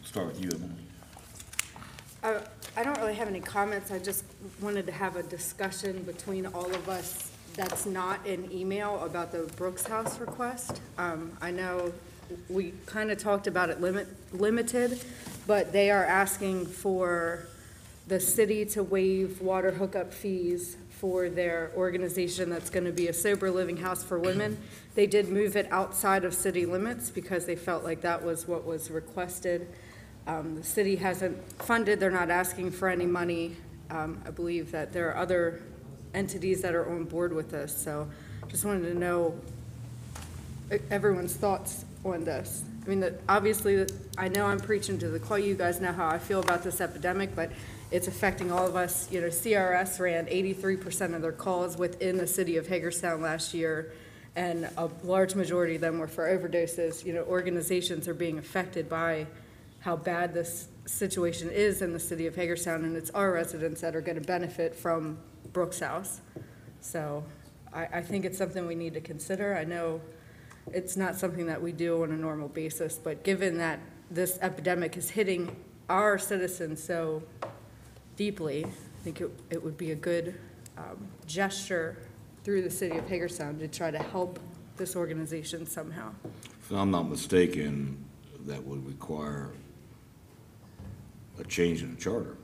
Start with you, Emily. I don't really have any comments. I just wanted to have a discussion between all of us that's not in email about the Brooks House request. I know we kind of talked about it limited, but they are asking for the city to waive water hookup fees for their organization that's going to be a sober living house for women. They did move it outside of city limits because they felt like that was what was requested. The city hasn't funded, they're not asking for any money. I believe that there are other entities that are on board with this, so just wanted to know everyone's thoughts on this. I mean, obviously, I know I'm preaching to the choir. You guys know how I feel about this epidemic, but it's affecting all of us. You know, CRS ran 83% of their calls within the city of Hagerstown last year, and a large majority of them were for overdoses. You know, organizations are being affected by how bad this situation is in the city of Hagerstown, and it's our residents that are going to benefit from Brooks House. So I think it's something we need to consider. I know it's not something that we do on a normal basis, but given that this epidemic is hitting our citizens so deeply, I think it would be a good gesture through the city of Hagerstown to try to help this organization somehow. If I'm not mistaken, that would require a change in the charter.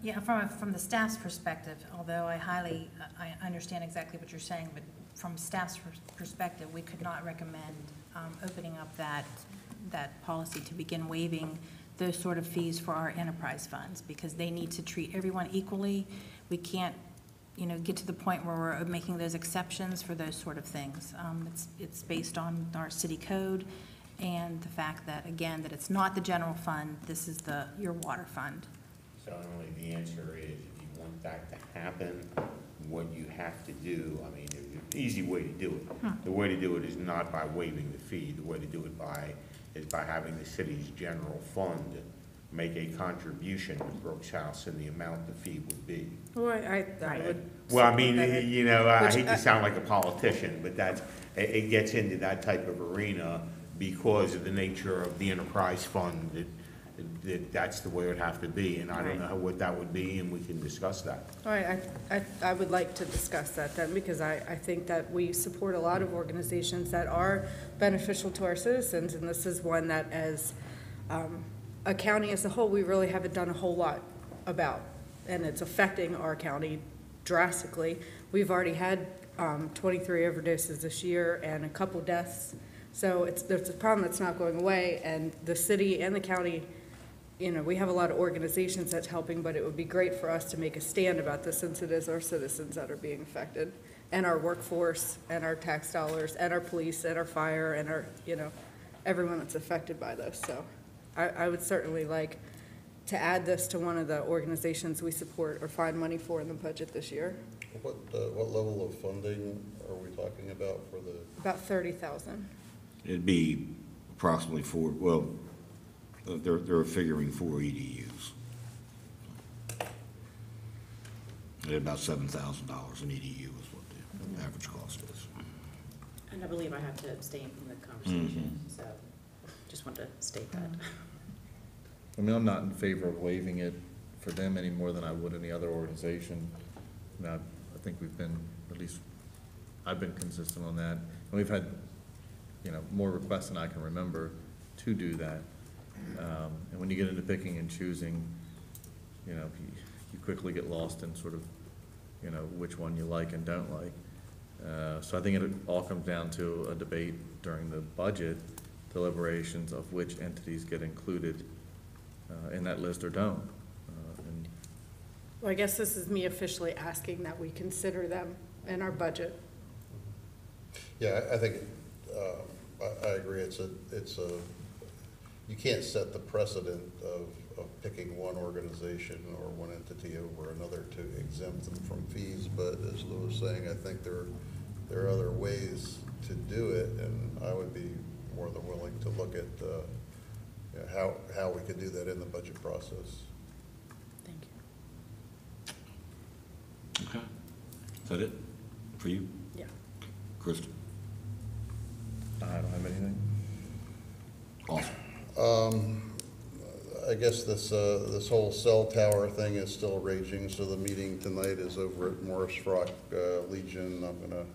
Yeah, from the staff's perspective, although I understand exactly what you're saying, but from staff's perspective, we could not recommend opening up that policy to begin waiving those sort of fees for our enterprise funds, because they need to treat everyone equally. We can't, get to the point where we're making those exceptions for those sort of things. It's based on our city code and the fact that, again, that it's not the general fund, this is your water fund. Generally, the answer is, if you want that to happen, what you have to do, I mean, the easy way to do it. The way to do it is not by waiving the fee. The way to do it is by having the city's general fund make a contribution to Brooks House in the amount the fee would be. Well, I would. Well, I mean, support that. you know, I Which hate to sound like a politician, but it gets into that type of arena because of the nature of the enterprise fund, that's the way it would have to be, and I don't know what that would be, and we can discuss that. All right, I would like to discuss that then, because I think that we support a lot of organizations that are beneficial to our citizens, and this is one that as a county as a whole, we really haven't done a whole lot about, and it's affecting our county drastically. We've already had 23 overdoses this year and a couple deaths, so there's a problem that's not going away, and the city and the county, you know, we have a lot of organizations that's helping, but it would be great for us to make a stand about this, since it is our citizens that are being affected, and our workforce, and our tax dollars, and our police, and our fire, and our, you know, everyone that's affected by this. So I would certainly like to add this to one of the organizations we support or find money for in the budget this year. What level of funding are we talking about for the? About 30,000. It'd be approximately they're figuring 4 EDUs. At about $7,000 an EDU is what the average cost is. And I believe I have to abstain from the conversation, so just wanted to state that. I mean, I'm not in favor of waiving it for them any more than I would any other organization. You know, I think we've been, at least I've been consistent on that. And we've had, you know, more requests than I can remember to do that. And when you get into picking and choosing, you know, you quickly get lost in sort of, you know, which one you like and don't like. So I think it all comes down to a debate during the budget deliberations of which entities get included in that list or don't. And Well, I guess this is me officially asking that we consider them in our budget. Yeah, I think, I agree, you can't set the precedent of picking one organization or one entity over another to exempt them from fees, but as Lou was saying, I think there are other ways to do it, and I would be more than willing to look at you know, how we could do that in the budget process. Thank you. Okay. Is that it for you? Yeah. Kristen? I don't have anything. Awesome. I guess this whole cell tower thing is still raging, so the meeting tonight is over at Morris Frock Legion. I'm gonna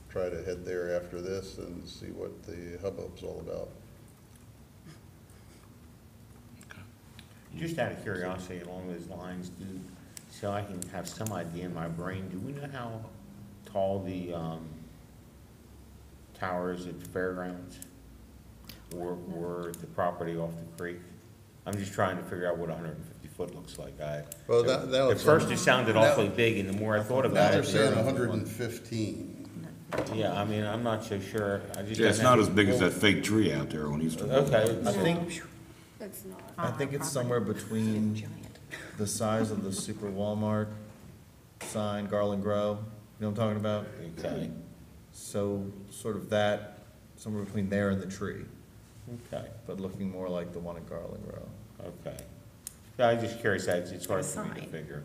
try to head there after this and see what the hubbub's all about. Just out of curiosity, along those lines, so I can have some idea in my brain, do we know how tall the towers at the fairgrounds or the property off the creek? I'm just trying to figure out what 150 foot looks like. Well, that at first it sounded awfully big, and the more I thought about it. Now they're saying 115. Yeah, I mean, I'm not so sure. Yeah, it's not as big as that fake tree out there on Eastern. Okay. I think, It's not. I think it's somewhere between the size of the Super Walmart sign, Garland Grow, you know what I'm talking about? Okay. So sort of that, somewhere between there and the tree, Okay. but looking more like the one at Garland Grow. Okay. Yeah, I'm just curious, it's hard for me to Sign. figure.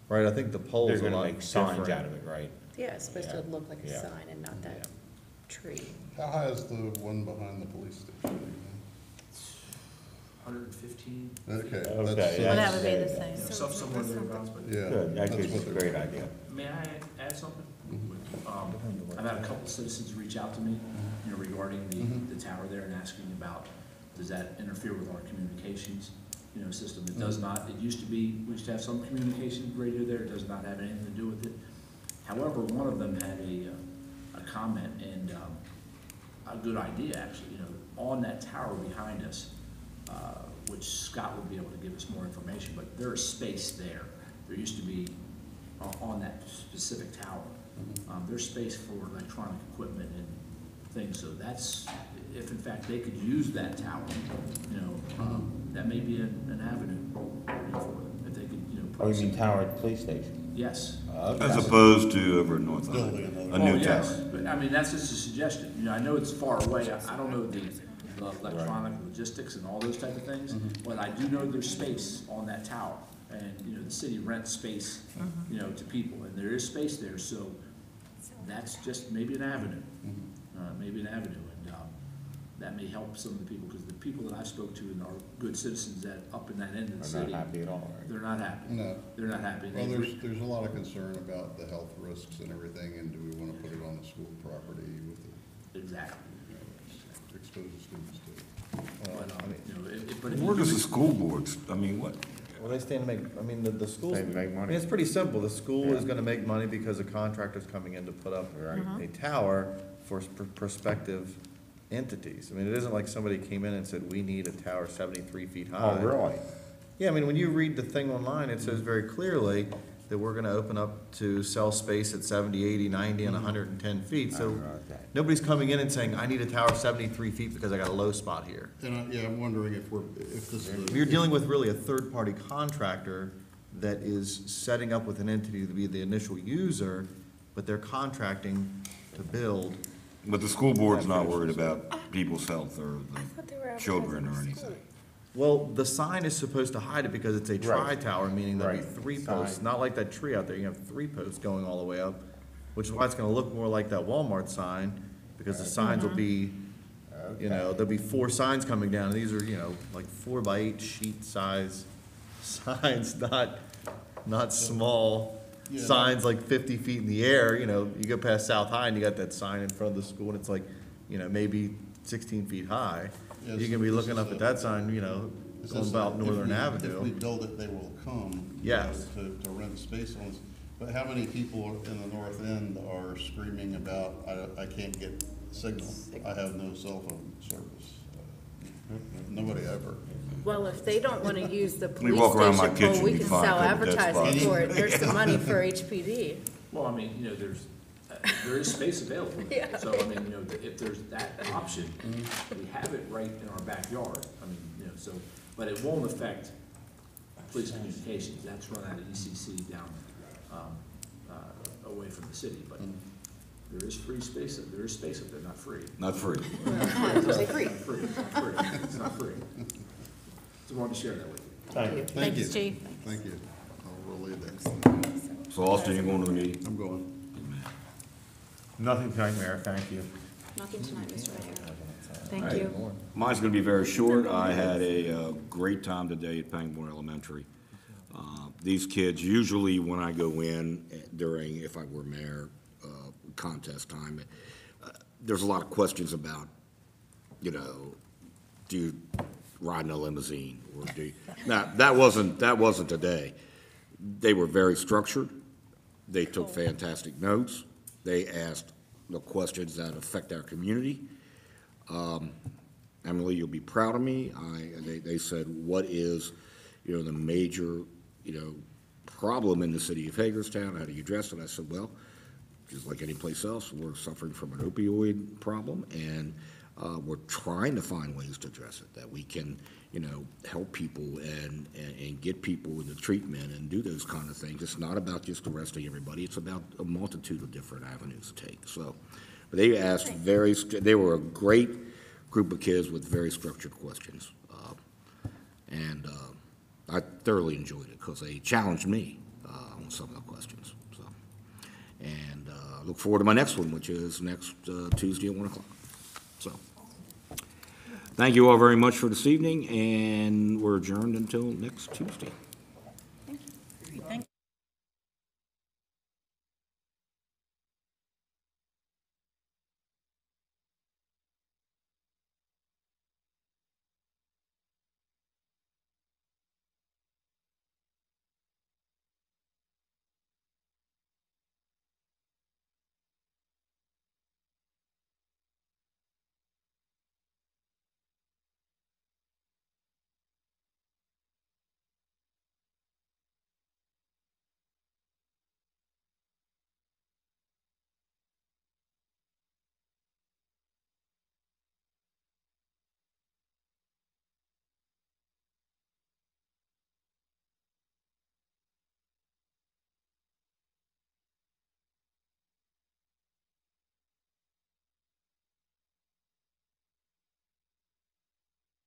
Right, I think the pole's They're a gonna lot make signs different. out of it, right? Yeah, it's supposed to Yeah. look like a Yeah. sign and not that Yeah. tree. How high is the one behind the police station? 115. Okay. Okay. Well, that would be the same. Somewhere thereabouts, but. Yeah. Good, that that's gives us what a they're- great idea. May I add something? I've had a couple citizens reach out to me, you know, regarding the tower there and asking about, does that interfere with our communications, you know, system? It does not. It used to be, we used to have some communication radio there. It does not have anything to do with it. However, one of them had a comment and a good idea, actually, you know, on that tower behind us, which Scott would be able to give us more information, but there is space there. There used to be, on that specific tower, there's space for electronic equipment and things, so that's, if in fact they could use that tower, you know, that may be an avenue, you know, for them, if Oh, you crossing. mean tower at the police station? Yes. As opposed to over in North Building Island, another a Well, new yes, tower. but I mean, that's just a suggestion. You know, I know it's far away. I don't know the electronic logistics and all those type of things, but I do know there's space on that tower. And, you know, the city rents space, you know, to people, and there is space there, so that's just maybe an avenue. Maybe an avenue, and that may help some of the people, because the people that I spoke to and are good citizens that up in that end of the They're city. not happy at all, right? They're not happy. No. They're not happy. Well, They- there's a lot of concern about the health risks and everything, and do we want to put it on the school property with the, Exactly. expose the students to it? But, you know, but if you Where does do the it- school boards, I mean, what? Well, they stand to make, I mean, the schools, They make money. I mean, it's pretty simple. The school is gonna make money because a contractor's coming in to put up a tower for prospective entities. I mean, it isn't like somebody came in and said, we need a tower 73 feet high. Oh, really? Yeah, I mean, when you read the thing online, it says very clearly that we're gonna open up to sell space at 70, 80, 90, and 110 feet. So nobody's coming in and saying, I need a tower 73 feet because I got a low spot here. And, yeah, I'm wondering if this is. You're dealing with really a third-party contractor that is setting up with an entity to be the initial user, but they're contracting to build. But the school board's not worried about people's health or the children or anything. Well, the sign is supposed to hide it because it's a Right. tri-tower, meaning there'll be Right. three Sign. posts, not like that tree out there, you have three posts going all the way up, which is why it's gonna look more like that Walmart sign, because the signs will be, you know, there'll be four signs coming down, and these are, you know, like 4x8 sheet size signs, not small Yeah. signs like 50 feet in the air, you know, you go past South High and you got that sign in front of the school, and it's like, you know, maybe 16 feet high. Yeah, You so can be this looking is up a- at that sign, you know, Is going this about if Northern we- Avenue. If we build it, they will come. Yes. To rent space on this. But how many people in the north end are screaming about, I can't get signal, I have no cell phone service? Nobody ever. Well, if they don't want to use the Me police walk around my station pole, kitchen, we you can find a sell couple dead advertising spots. for it. There's the money for HPD. Well, I mean, you know, there is space available. Yeah. So, I mean, you know, if there's that option, we have it right in our backyard. I mean, you know, so, but it won't affect police communications. That's run out of ECC down, away from the city, but there is free space, there is space up there, not free. Not free. Say free. Not free, it's not free, it's not free. So I wanted to share that with you. Thank you. Thank you. Thanks, Chief. Thank you. I'll relay that. So Austin, you're going to the meeting? I'm going. Nothing tonight, Mayor, thank you. Nothing tonight, Mr. Mayor. Thank you. Mine's going to be very short. I had a great time today at Pangbourne Elementary. These kids, usually when I go in during, if I were mayor, contest time, there's a lot of questions about, you know, do you ride in a limousine? Or do you, now, that wasn't today. They were very structured. They took fantastic notes. They asked the questions that affect our community. Emily, you'll be proud of me. They said, what is, you know, the major, you know, problem in the city of Hagerstown? How do you address it? I said, well, just like any place else, we're suffering from an opioid problem, and we're trying to find ways to address it, that we can, you know, help people and get people into treatment and do those kind of things. It's not about just arresting everybody. It's about a multitude of different avenues to take. So, but they asked they were a great group of kids with very structured questions. And I thoroughly enjoyed it because they challenged me on some of the questions. So, and look forward to my next one, which is next Tuesday at 1 o'clock. So, thank you all very much for this evening, and we're adjourned until next Tuesday.